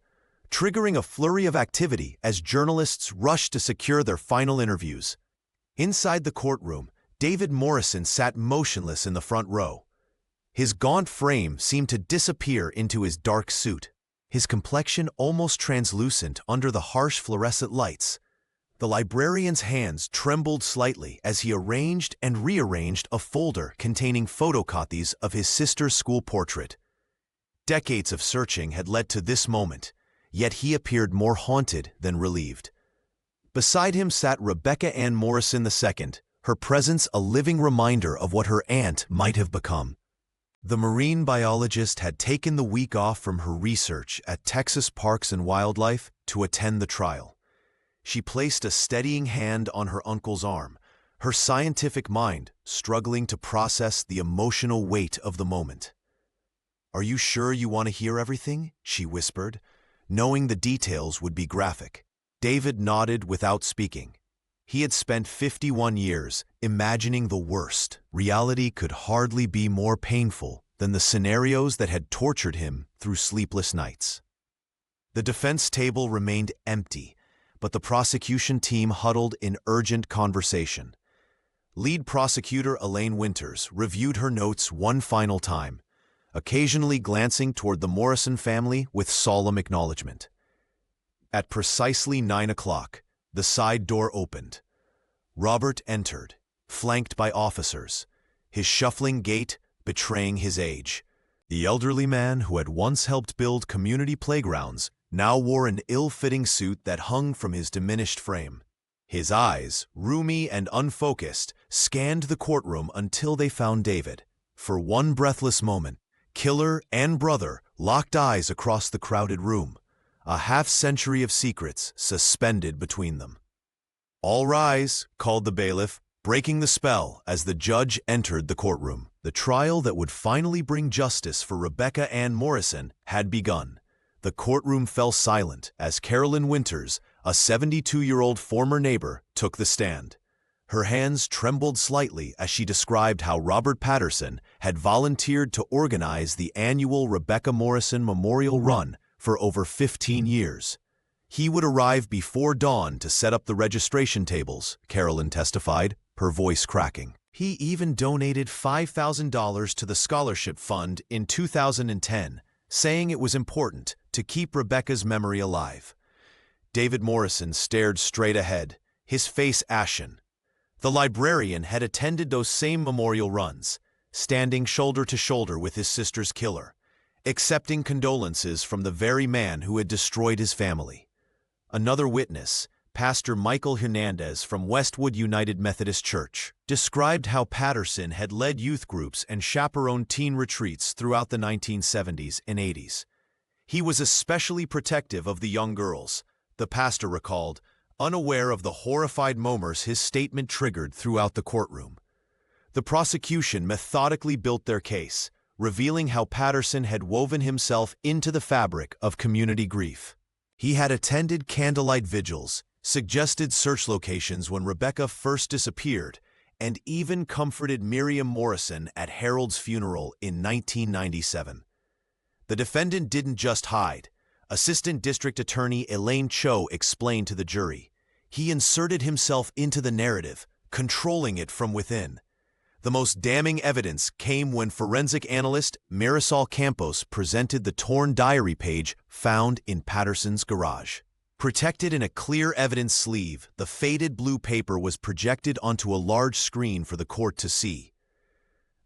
triggering a flurry of activity as journalists rushed to secure their final interviews. Inside the courtroom, David Morrison sat motionless in the front row. His gaunt frame seemed to disappear into his dark suit, his complexion almost translucent under the harsh fluorescent lights. The librarian's hands trembled slightly as he arranged and rearranged a folder containing photocopies of his sister's school portrait. Decades of searching had led to this moment, yet he appeared more haunted than relieved. Beside him sat Rebecca Ann Morrison II, her presence a living reminder of what her aunt might have become. The marine biologist had taken the week off from her research at Texas Parks and Wildlife to attend the trial. She placed a steadying hand on her uncle's arm, her scientific mind struggling to process the emotional weight of the moment. "Are you sure you want to hear everything?" she whispered, knowing the details would be graphic. David nodded without speaking. He had spent 51 years imagining the worst. Reality could hardly be more painful than the scenarios that had tortured him through sleepless nights. The defense table remained empty, but the prosecution team huddled in urgent conversation. Lead prosecutor Elaine Winters reviewed her notes one final time, occasionally glancing toward the Morrison family with solemn acknowledgement. At precisely 9 o'clock, the side door opened. Robert entered, flanked by officers, his shuffling gait betraying his age. The elderly man who had once helped build community playgrounds now wore an ill-fitting suit that hung from his diminished frame. His eyes, roomy and unfocused, scanned the courtroom until they found David. For one breathless moment, killer and brother locked eyes across the crowded room, a half-century of secrets suspended between them. "All rise," called the bailiff, breaking the spell as the judge entered the courtroom. The trial that would finally bring justice for Rebecca Ann Morrison had begun. The courtroom fell silent as Carolyn Winters, a 72-year-old former neighbor, took the stand. Her hands trembled slightly as she described how Robert Patterson had volunteered to organize the annual Rebecca Morrison Memorial Run for over 15 years. He would arrive before dawn to set up the registration tables, Carolyn testified, her voice cracking. He even donated $5,000 to the scholarship fund in 2010, saying it was important to keep Rebecca's memory alive. David Morrison stared straight ahead, his face ashen. The librarian had attended those same memorial runs, standing shoulder to shoulder with his sister's killer, accepting condolences from the very man who had destroyed his family. Another witness, Pastor Michael Hernandez from Westwood United Methodist Church, described how Patterson had led youth groups and chaperoned teen retreats throughout the 1970s and 80s. He was especially protective of the young girls, the pastor recalled, unaware of the horrified moments his statement triggered throughout the courtroom. The prosecution methodically built their case, revealing how Patterson had woven himself into the fabric of community grief. He had attended candlelight vigils, suggested search locations when Rebecca first disappeared, and even comforted Miriam Morrison at Harold's funeral in 1997. The defendant didn't just hide. Assistant District Attorney Elaine Cho explained to the jury. He inserted himself into the narrative, controlling it from within. The most damning evidence came when forensic analyst Marisol Campos presented the torn diary page found in Patterson's garage. Protected in a clear evidence sleeve, the faded blue paper was projected onto a large screen for the court to see.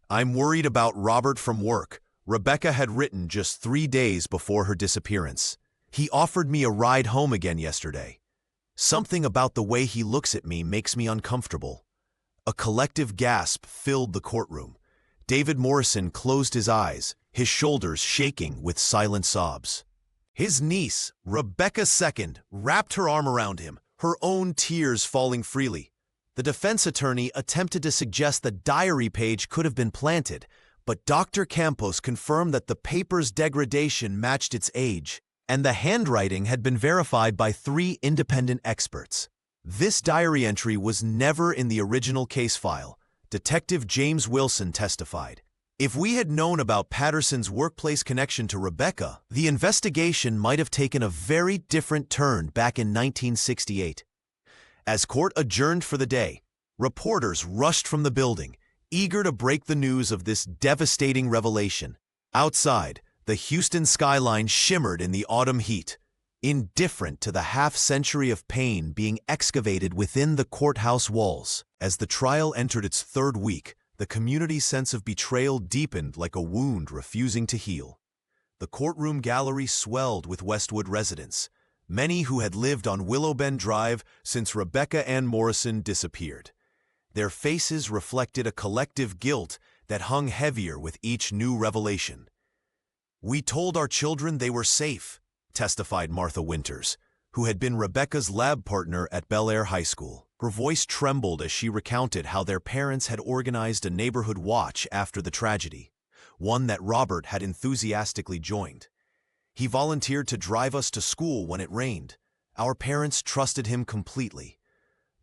"I'm worried about Robert from work," Rebecca had written just 3 days before her disappearance. "He offered me a ride home again yesterday. Something about the way he looks at me makes me uncomfortable." A collective gasp filled the courtroom. David Morrison closed his eyes, his shoulders shaking with silent sobs. His niece, Rebecca II, wrapped her arm around him, her own tears falling freely. The defense attorney attempted to suggest the diary page could have been planted, but Dr. Campos confirmed that the paper's degradation matched its age, and the handwriting had been verified by 3 independent experts. This diary entry was never in the original case file, Detective James Wilson testified. If we had known about Patterson's workplace connection to Rebecca, the investigation might have taken a very different turn back in 1968. As court adjourned for the day, reporters rushed from the building, eager to break the news of this devastating revelation. Outside, the Houston skyline shimmered in the autumn heat, indifferent to the half-century of pain being excavated within the courthouse walls. As the trial entered its 3rd week, the community's sense of betrayal deepened like a wound refusing to heal. The courtroom gallery swelled with Westwood residents, many who had lived on Willowbend Drive since Rebecca Ann Morrison disappeared. Their faces reflected a collective guilt that hung heavier with each new revelation. "We told our children they were safe," testified Martha Winters, who had been Rebecca's lab partner at Bel Air High School. Her voice trembled as she recounted how their parents had organized a neighborhood watch after the tragedy, one that Robert had enthusiastically joined. "He volunteered to drive us to school when it rained. Our parents trusted him completely."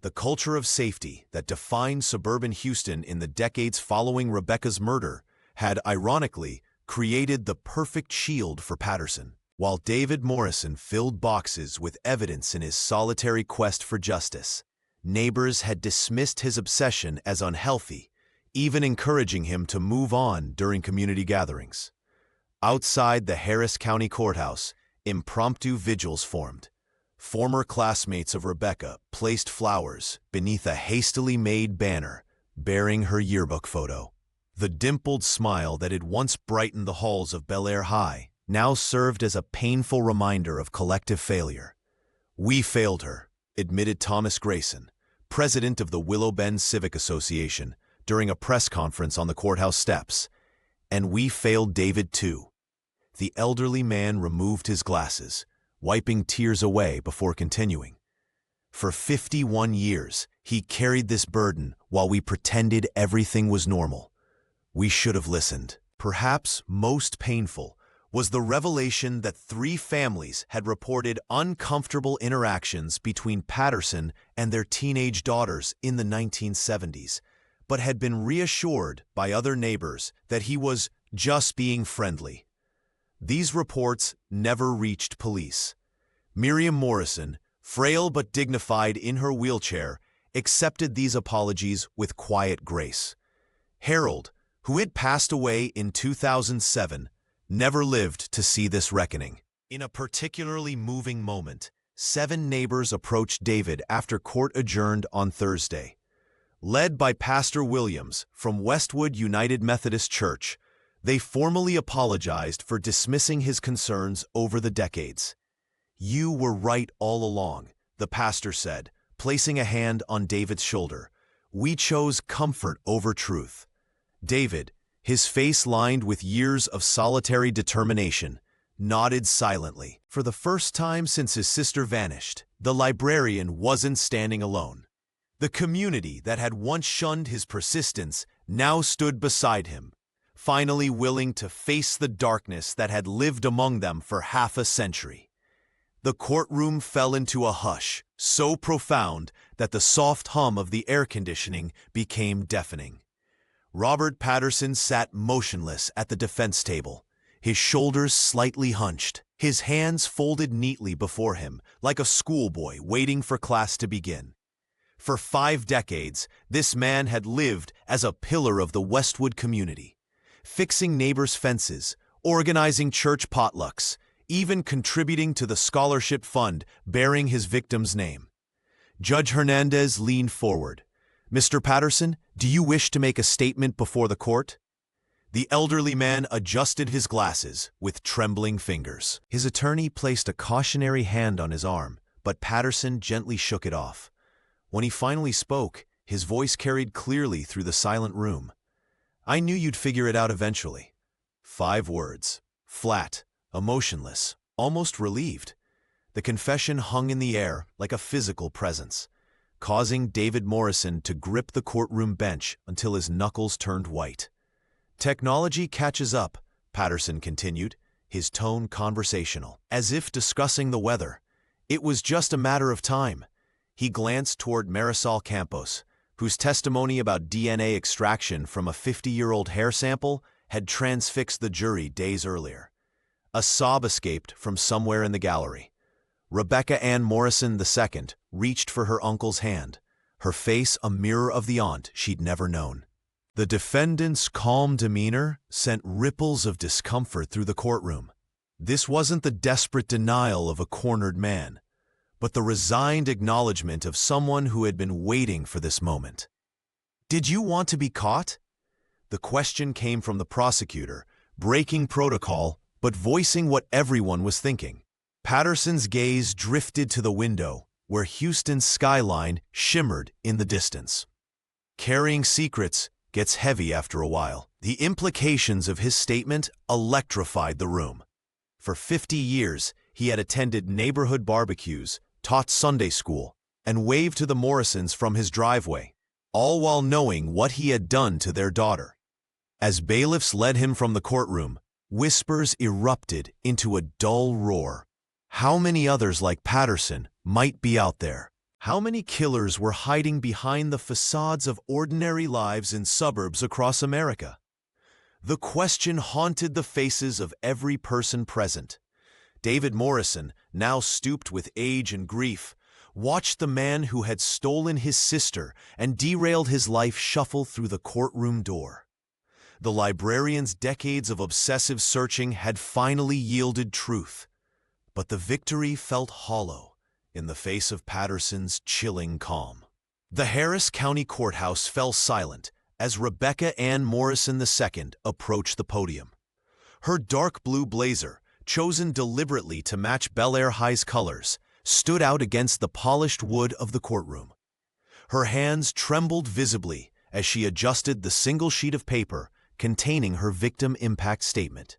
The culture of safety that defined suburban Houston in the decades following Rebecca's murder had, ironically, created the perfect shield for Patterson. While David Morrison filled boxes with evidence in his solitary quest for justice, neighbors had dismissed his obsession as unhealthy, even encouraging him to move on during community gatherings. Outside the Harris County Courthouse, impromptu vigils formed. Former classmates of Rebecca placed flowers beneath a hastily made banner bearing her yearbook photo. The dimpled smile that had once brightened the halls of Bel Air High now served as a painful reminder of collective failure. "We failed her," admitted Thomas Grayson, president of the Willowbend Civic Association, during a press conference on the courthouse steps. "And we failed David too." The elderly man removed his glasses, wiping tears away before continuing. "For 51 years, he carried this burden while we pretended everything was normal. We should have listened." Perhaps most painful was the revelation that 3 families had reported uncomfortable interactions between Patterson and their teenage daughters in the 1970s, but had been reassured by other neighbors that he was just being friendly. These reports never reached police. Miriam Morrison, frail but dignified in her wheelchair, accepted these apologies with quiet grace. Harold, who had passed away in 2007, never lived to see this reckoning. In a particularly moving moment, 7 neighbors approached David after court adjourned on Thursday. Led by Pastor Williams from Westwood United Methodist Church, they formally apologized for dismissing his concerns over the decades. "You were right all along," the pastor said, placing a hand on David's shoulder. "We chose comfort over truth." David, his face lined with years of solitary determination, nodded silently. For the first time since his sister vanished, the librarian wasn't standing alone. The community that had once shunned his persistence now stood beside him, finally willing to face the darkness that had lived among them for half a century. The courtroom fell into a hush, so profound that the soft hum of the air conditioning became deafening. Robert Patterson sat motionless at the defense table, his shoulders slightly hunched. his hands folded neatly before him, like a schoolboy waiting for class to begin. For 5 decades, this man had lived as a pillar of the Westwood community, fixing neighbors' fences, organizing church potlucks, even contributing to the scholarship fund bearing his victim's name. Judge Hernandez leaned forward. "Mr. Patterson, do you wish to make a statement before the court?" The elderly man adjusted his glasses with trembling fingers. His attorney placed a cautionary hand on his arm, but Patterson gently shook it off. When he finally spoke, his voice carried clearly through the silent room. "I knew you'd figure it out eventually." 5 words. Flat, emotionless, almost relieved. The confession hung in the air like a physical presence, causing David Morrison to grip the courtroom bench until his knuckles turned white. "Technology catches up," Patterson continued, his tone conversational, as if discussing the weather. "It was just a matter of time." He glanced toward Marisol Campos, whose testimony about DNA extraction from a 50-year-old hair sample had transfixed the jury days earlier. A sob escaped from somewhere in the gallery. Rebecca Ann Morrison II reached for her uncle's hand, her face a mirror of the aunt she'd never known. The defendant's calm demeanor sent ripples of discomfort through the courtroom. This wasn't the desperate denial of a cornered man, but the resigned acknowledgement of someone who had been waiting for this moment. "Did you want to be caught?" The question came from the prosecutor, breaking protocol, but voicing what everyone was thinking. Patterson's gaze drifted to the window, where Houston's skyline shimmered in the distance. Carrying secrets gets heavy after a while. The implications of his statement electrified the room. For 50 years, he had attended neighborhood barbecues, taught Sunday school, and waved to the Morrisons from his driveway, all while knowing what he had done to their daughter. As bailiffs led him from the courtroom, whispers erupted into a dull roar. How many others like Patterson might be out there? How many killers were hiding behind the facades of ordinary lives in suburbs across America? The question haunted the faces of every person present. David Morrison, now stooped with age and grief, watched the man who had stolen his sister and derailed his life shuffle through the courtroom door. The librarian's decades of obsessive searching had finally yielded truth, but the victory felt hollow in the face of Patterson's chilling calm. The Harris County Courthouse fell silent as Rebecca Ann Morrison II approached the podium. Her dark blue blazer, chosen deliberately to match Bel Air High's colors, stood out against the polished wood of the courtroom. Her hands trembled visibly as she adjusted the single sheet of paper containing her victim impact statement.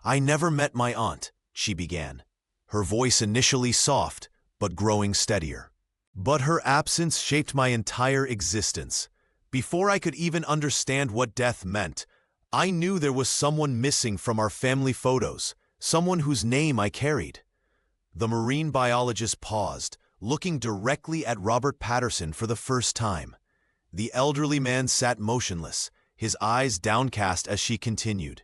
"I never met my aunt," she began, her voice initially soft but growing steadier. "But her absence shaped my entire existence. Before I could even understand what death meant, I knew there was someone missing from our family photos, someone whose name I carried." The marine biologist paused, looking directly at Robert Patterson for the first time. The elderly man sat motionless, his eyes downcast as she continued.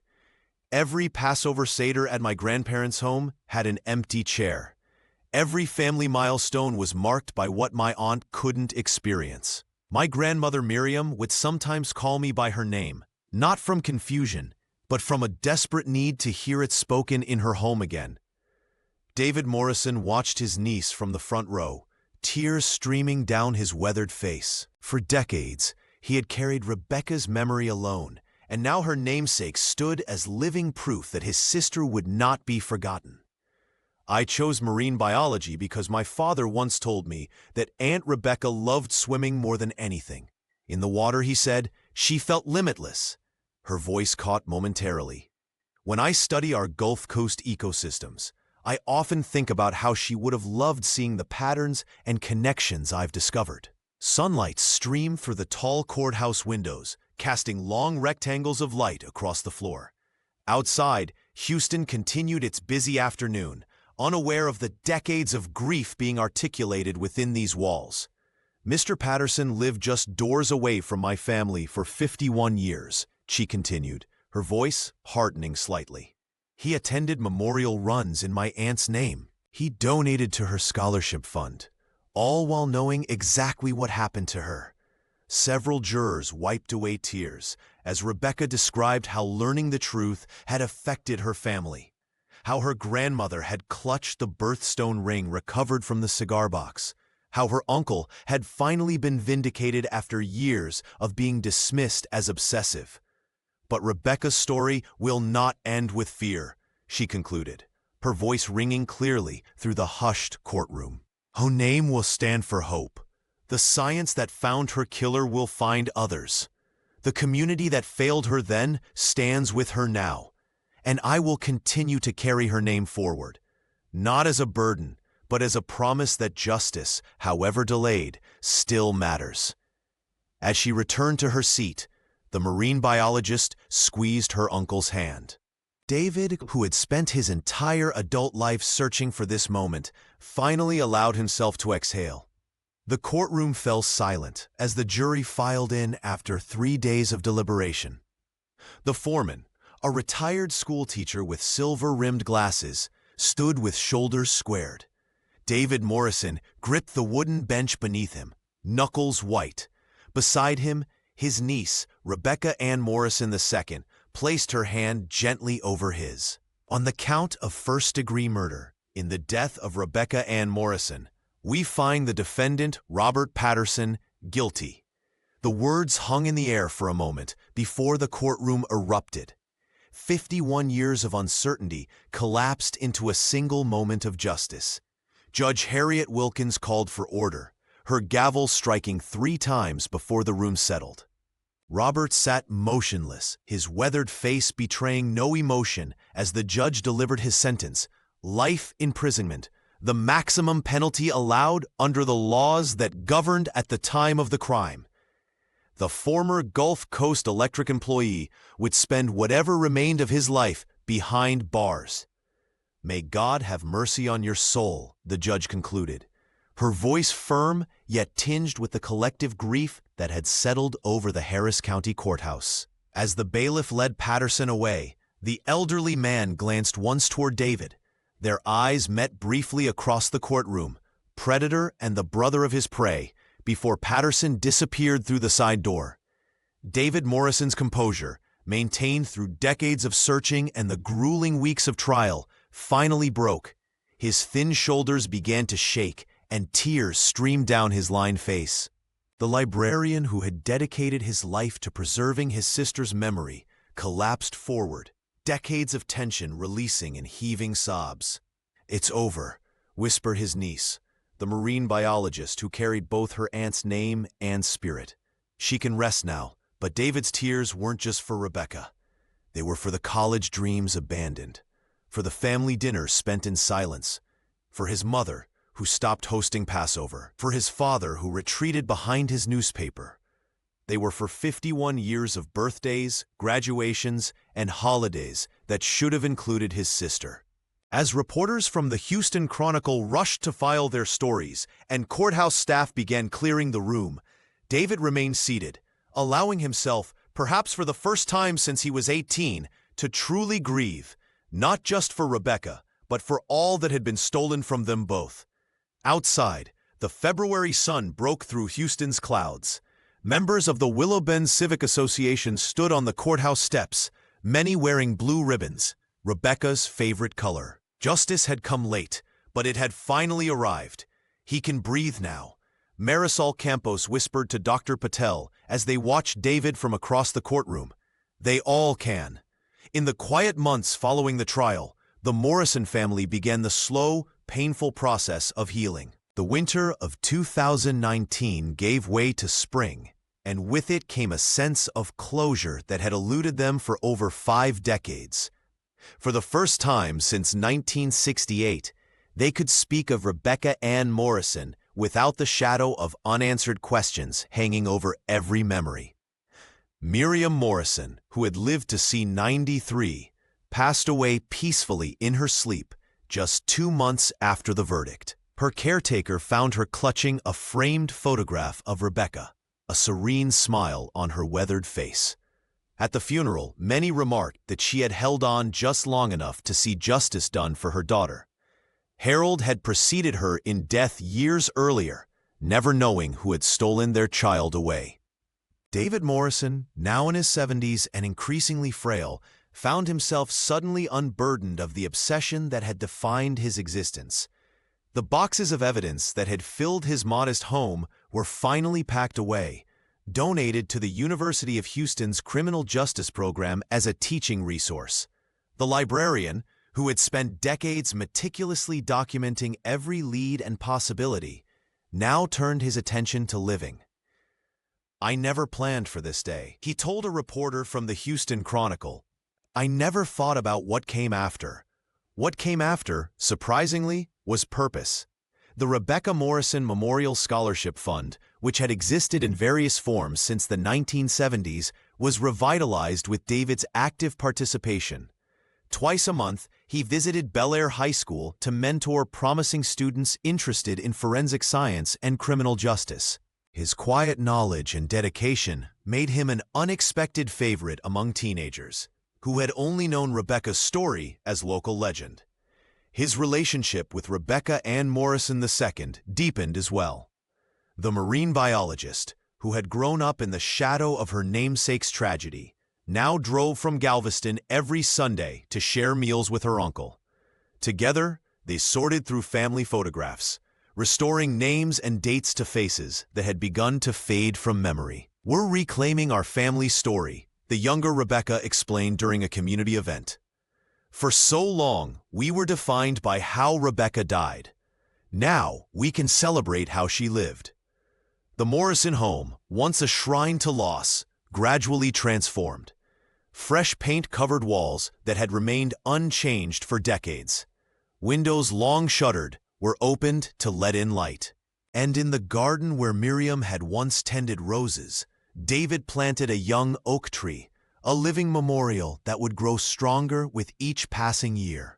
"Every Passover Seder at my grandparents' home had an empty chair. Every family milestone was marked by what my aunt couldn't experience. My grandmother Miriam would sometimes call me by her name, not from confusion, but from a desperate need to hear it spoken in her home again." David Morrison watched his niece from the front row, tears streaming down his weathered face. For decades, he had carried Rebecca's memory alone, and now her namesake stood as living proof that his sister would not be forgotten. "I chose marine biology because my father once told me that Aunt Rebecca loved swimming more than anything. In the water," he said, "she felt limitless." Her voice caught momentarily. "When I study our Gulf Coast ecosystems, I often think about how she would have loved seeing the patterns and connections I've discovered." Sunlight streamed through the tall courthouse windows, casting long rectangles of light across the floor. Outside, Houston continued its busy afternoon, unaware of the decades of grief being articulated within these walls. "Mr. Patterson lived just doors away from my family for 51 years, she continued, her voice hardening slightly. He attended memorial runs in my aunt's name. He donated to her scholarship fund, all while knowing exactly what happened to her. Several jurors wiped away tears as Rebecca described how learning the truth had affected her family, how her grandmother had clutched the birthstone ring recovered from the cigar box, how her uncle had finally been vindicated after years of being dismissed as obsessive. But Rebecca's story will not end with fear, she concluded, her voice ringing clearly through the hushed courtroom. Her name will stand for hope. The science that found her killer will find others. The community that failed her then stands with her now. And I will continue to carry her name forward, not as a burden, but as a promise that justice, however delayed, still matters. As she returned to her seat, the marine biologist squeezed her uncle's hand. David, who had spent his entire adult life searching for this moment, finally allowed himself to exhale. The courtroom fell silent as the jury filed in after 3 days of deliberation. The foreman, a retired schoolteacher with silver-rimmed glasses, stood with shoulders squared. David Morrison gripped the wooden bench beneath him, knuckles white. Beside him, his niece, Rebecca Ann Morrison II, placed her hand gently over his. On the count of first-degree murder, in the death of Rebecca Ann Morrison, we find the defendant, Robert Patterson, guilty. The words hung in the air for a moment before the courtroom erupted. 51 years of uncertainty collapsed into a single moment of justice. Judge Harriet Wilkins called for order, her gavel striking 3 times before the room settled. Robert sat motionless, his weathered face betraying no emotion as the judge delivered his sentence: life imprisonment, the maximum penalty allowed under the laws that governed at the time of the crime. The former Gulf Coast Electric employee would spend whatever remained of his life behind bars. May God have mercy on your soul, the judge concluded, her voice firm yet tinged with the collective grief that had settled over the Harris County Courthouse. As the bailiff led Patterson away, the elderly man glanced once toward David. Their eyes met briefly across the courtroom, predator and the brother of his prey, before Patterson disappeared through the side door. David Morrison's composure, maintained through decades of searching and the grueling weeks of trial, finally broke. His thin shoulders began to shake, and tears streamed down his lined face. The librarian who had dedicated his life to preserving his sister's memory collapsed forward, decades of tension releasing in heaving sobs. "It's over," whispered his niece, the marine biologist who carried both her aunt's name and spirit. She can rest now, but David's tears weren't just for Rebecca. They were for the college dreams abandoned, for the family dinners spent in silence, for his mother, who stopped hosting Passover, for his father who retreated behind his newspaper. They were for 51 years of birthdays, graduations, and holidays that should have included his sister. As reporters from the Houston Chronicle rushed to file their stories and courthouse staff began clearing the room, David remained seated, allowing himself, perhaps for the first time since he was 18, to truly grieve, not just for Rebecca, but for all that had been stolen from them both. Outside, the February sun broke through Houston's clouds. Members of the Willow Bend Civic Association stood on the courthouse steps, many wearing blue ribbons, Rebecca's favorite color. Justice had come late, but it had finally arrived. He can breathe now, Marisol Campos whispered to Dr. Patel as they watched David from across the courtroom. They all can. In the quiet months following the trial, the Morrison family began the slow, painful process of healing. The winter of 2019 gave way to spring, and with it came a sense of closure that had eluded them for over 5 decades. For the first time since 1968, they could speak of Rebecca Ann Morrison without the shadow of unanswered questions hanging over every memory. Miriam Morrison, who had lived to see 93, passed away peacefully in her sleep just 2 months after the verdict. Her caretaker found her clutching a framed photograph of Rebecca, a serene smile on her weathered face. At the funeral, many remarked that she had held on just long enough to see justice done for her daughter. Harold had preceded her in death years earlier, never knowing who had stolen their child away. David Morrison, now in his 70s and increasingly frail, found himself suddenly unburdened of the obsession that had defined his existence. The boxes of evidence that had filled his modest home were finally packed away, donated to the University of Houston's criminal justice program as a teaching resource. The librarian, who had spent decades meticulously documenting every lead and possibility, now turned his attention to living. "I never planned for this day," he told a reporter from the Houston Chronicle. "I never thought about what came after." What came after, surprisingly, was purpose. The Rebecca Morrison Memorial Scholarship Fund, which had existed in various forms since the 1970s, was revitalized with David's active participation. Twice a month, he visited Bel Air High School to mentor promising students interested in forensic science and criminal justice. His quiet knowledge and dedication made him an unexpected favorite among teenagers, who had only known Rebecca's story as local legend. His relationship with Rebecca Ann Morrison II deepened as well. The marine biologist, who had grown up in the shadow of her namesake's tragedy, now drove from Galveston every Sunday to share meals with her uncle. Together, they sorted through family photographs, restoring names and dates to faces that had begun to fade from memory. "We're reclaiming our family story," the younger Rebecca explained during a community event. "For so long, we were defined by how Rebecca died. Now, we can celebrate how she lived." The Morrison home, once a shrine to loss, gradually transformed. Fresh paint-covered walls that had remained unchanged for decades. Windows long shuttered were opened to let in light. And in the garden where Miriam had once tended roses, David planted a young oak tree, a living memorial that would grow stronger with each passing year.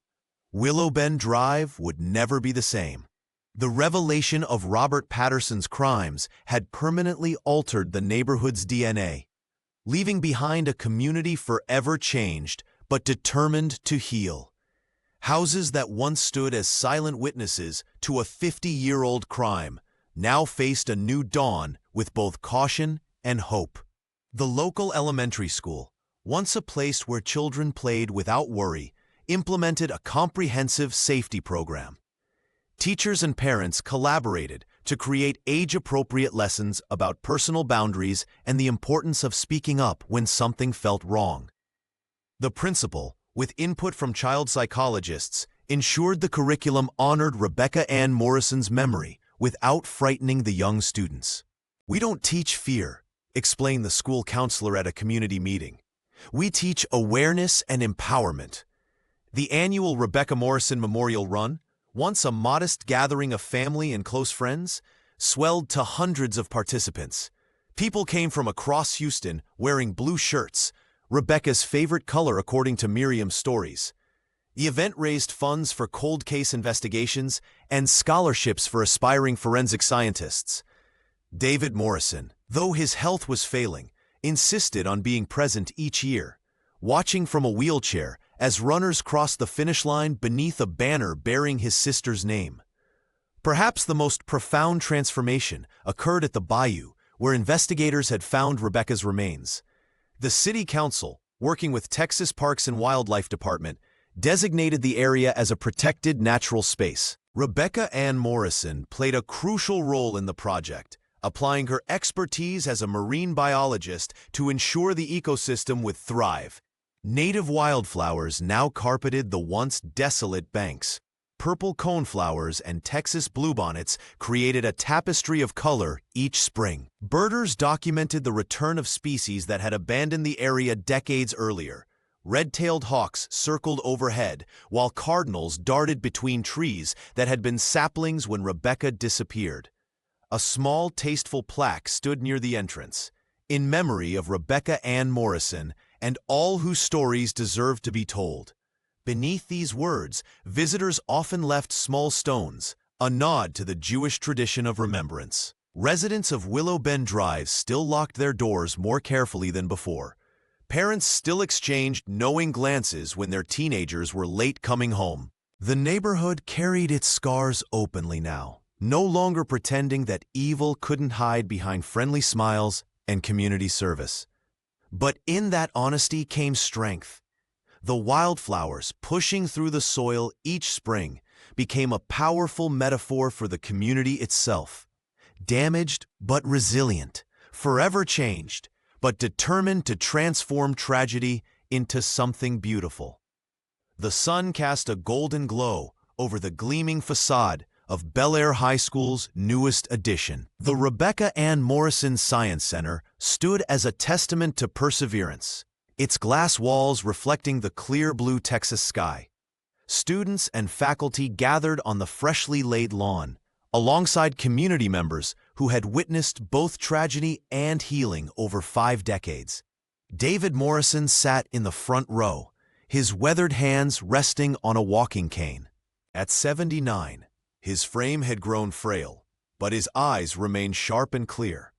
Willow Bend Drive would never be the same. The revelation of Robert Patterson's crimes had permanently altered the neighborhood's DNA, leaving behind a community forever changed but determined to heal. Houses that once stood as silent witnesses to a 50-year-old crime now faced a new dawn with both caution and hope. The local elementary school, once a place where children played without worry, implemented a comprehensive safety program. Teachers and parents collaborated to create age-appropriate lessons about personal boundaries and the importance of speaking up when something felt wrong. The principal, with input from child psychologists, ensured the curriculum honored Rebecca Ann Morrison's memory without frightening the young students. "We don't teach fear," explained the school counselor at a community meeting. "We teach awareness and empowerment." The annual Rebecca Morrison Memorial Run, once a modest gathering of family and close friends, swelled to hundreds of participants. People came from across Houston wearing blue shirts, Rebecca's favorite color according to Miriam's stories. The event raised funds for cold case investigations and scholarships for aspiring forensic scientists. David Morrison, though his health was failing, insisted on being present each year, watching from a wheelchair as runners crossed the finish line beneath a banner bearing his sister's name. Perhaps the most profound transformation occurred at the bayou, where investigators had found Rebecca's remains. The city council, working with Texas Parks and Wildlife Department, designated the area as a protected natural space. Rebecca Ann Morrison played a crucial role in the project, applying her expertise as a marine biologist to ensure the ecosystem would thrive. Native wildflowers now carpeted the once desolate banks. Purple coneflowers and Texas bluebonnets created a tapestry of color each spring. Birders documented the return of species that had abandoned the area decades earlier. Red-tailed hawks circled overhead, while cardinals darted between trees that had been saplings when Rebecca disappeared. A small, tasteful plaque stood near the entrance, in memory of Rebecca Ann Morrison and all whose stories deserve to be told. Beneath these words, visitors often left small stones, a nod to the Jewish tradition of remembrance. Residents of Willow Bend Drive still locked their doors more carefully than before. Parents still exchanged knowing glances when their teenagers were late coming home. The neighborhood carried its scars openly now, no longer pretending that evil couldn't hide behind friendly smiles and community service. But in that honesty came strength. The wildflowers pushing through the soil each spring became a powerful metaphor for the community itself. Damaged but resilient, forever changed, but determined to transform tragedy into something beautiful. The sun cast a golden glow over the gleaming facade of Bel Air High School's newest addition. The Rebecca Ann Morrison Science Center stood as a testament to perseverance, its glass walls reflecting the clear blue Texas sky. Students and faculty gathered on the freshly laid lawn, alongside community members who had witnessed both tragedy and healing over 5 decades. David Morrison sat in the front row, his weathered hands resting on a walking cane. At 79, his frame had grown frail, but his eyes remained sharp and clear.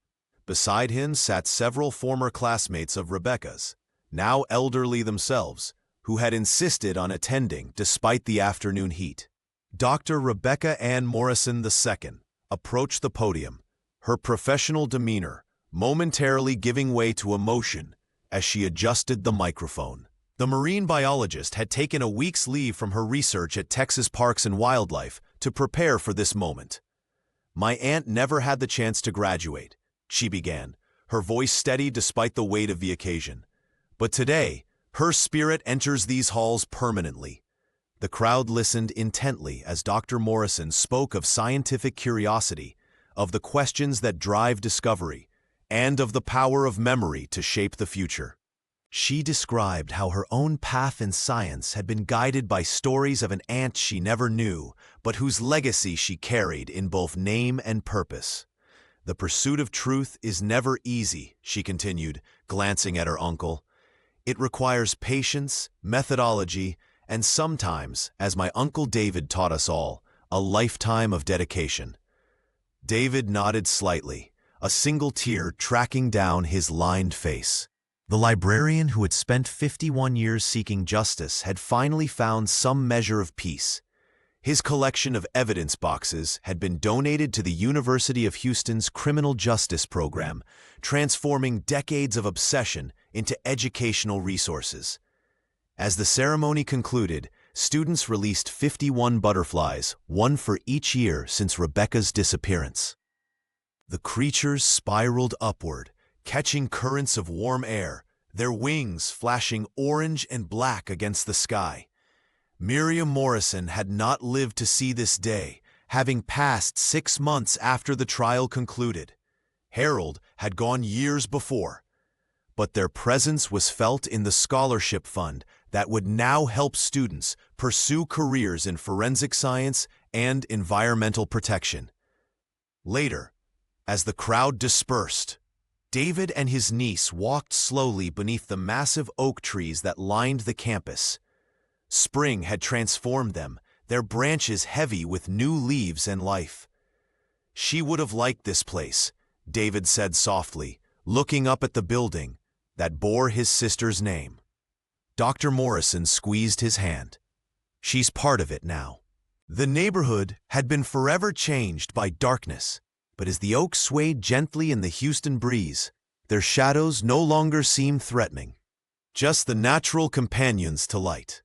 Beside him sat several former classmates of Rebecca's, now elderly themselves, who had insisted on attending despite the afternoon heat. Dr. Rebecca Ann Morrison II approached the podium, her professional demeanor momentarily giving way to emotion as she adjusted the microphone. The marine biologist had taken a week's leave from her research at Texas Parks and Wildlife to prepare for this moment. "My aunt never had the chance to graduate," she began, her voice steady despite the weight of the occasion. "But today, her spirit enters these halls permanently." The crowd listened intently as Dr. Morrison spoke of scientific curiosity, of the questions that drive discovery, and of the power of memory to shape the future. She described how her own path in science had been guided by stories of an aunt she never knew, but whose legacy she carried in both name and purpose. "The pursuit of truth is never easy," she continued, glancing at her uncle. "It requires patience, methodology, and sometimes, as my Uncle David taught us all, a lifetime of dedication." David nodded slightly, a single tear tracking down his lined face. The librarian who had spent 51 years seeking justice had finally found some measure of peace. His collection of evidence boxes had been donated to the University of Houston's criminal justice program, transforming decades of obsession into educational resources. As the ceremony concluded, students released 51 butterflies, one for each year since Rebecca's disappearance. The creatures spiraled upward, catching currents of warm air, their wings flashing orange and black against the sky. Miriam Morrison had not lived to see this day, having passed 6 months after the trial concluded. Harold had gone years before, but their presence was felt in the scholarship fund that would now help students pursue careers in forensic science and environmental protection. Later, as the crowd dispersed, David and his niece walked slowly beneath the massive oak trees that lined the campus. Spring had transformed them, their branches heavy with new leaves and life. "She would have liked this place," David said softly, looking up at the building that bore his sister's name. Dr. Morrison squeezed his hand. "She's part of it now." The neighborhood had been forever changed by darkness, but as the oaks swayed gently in the Houston breeze, their shadows no longer seemed threatening, just the natural companions to light.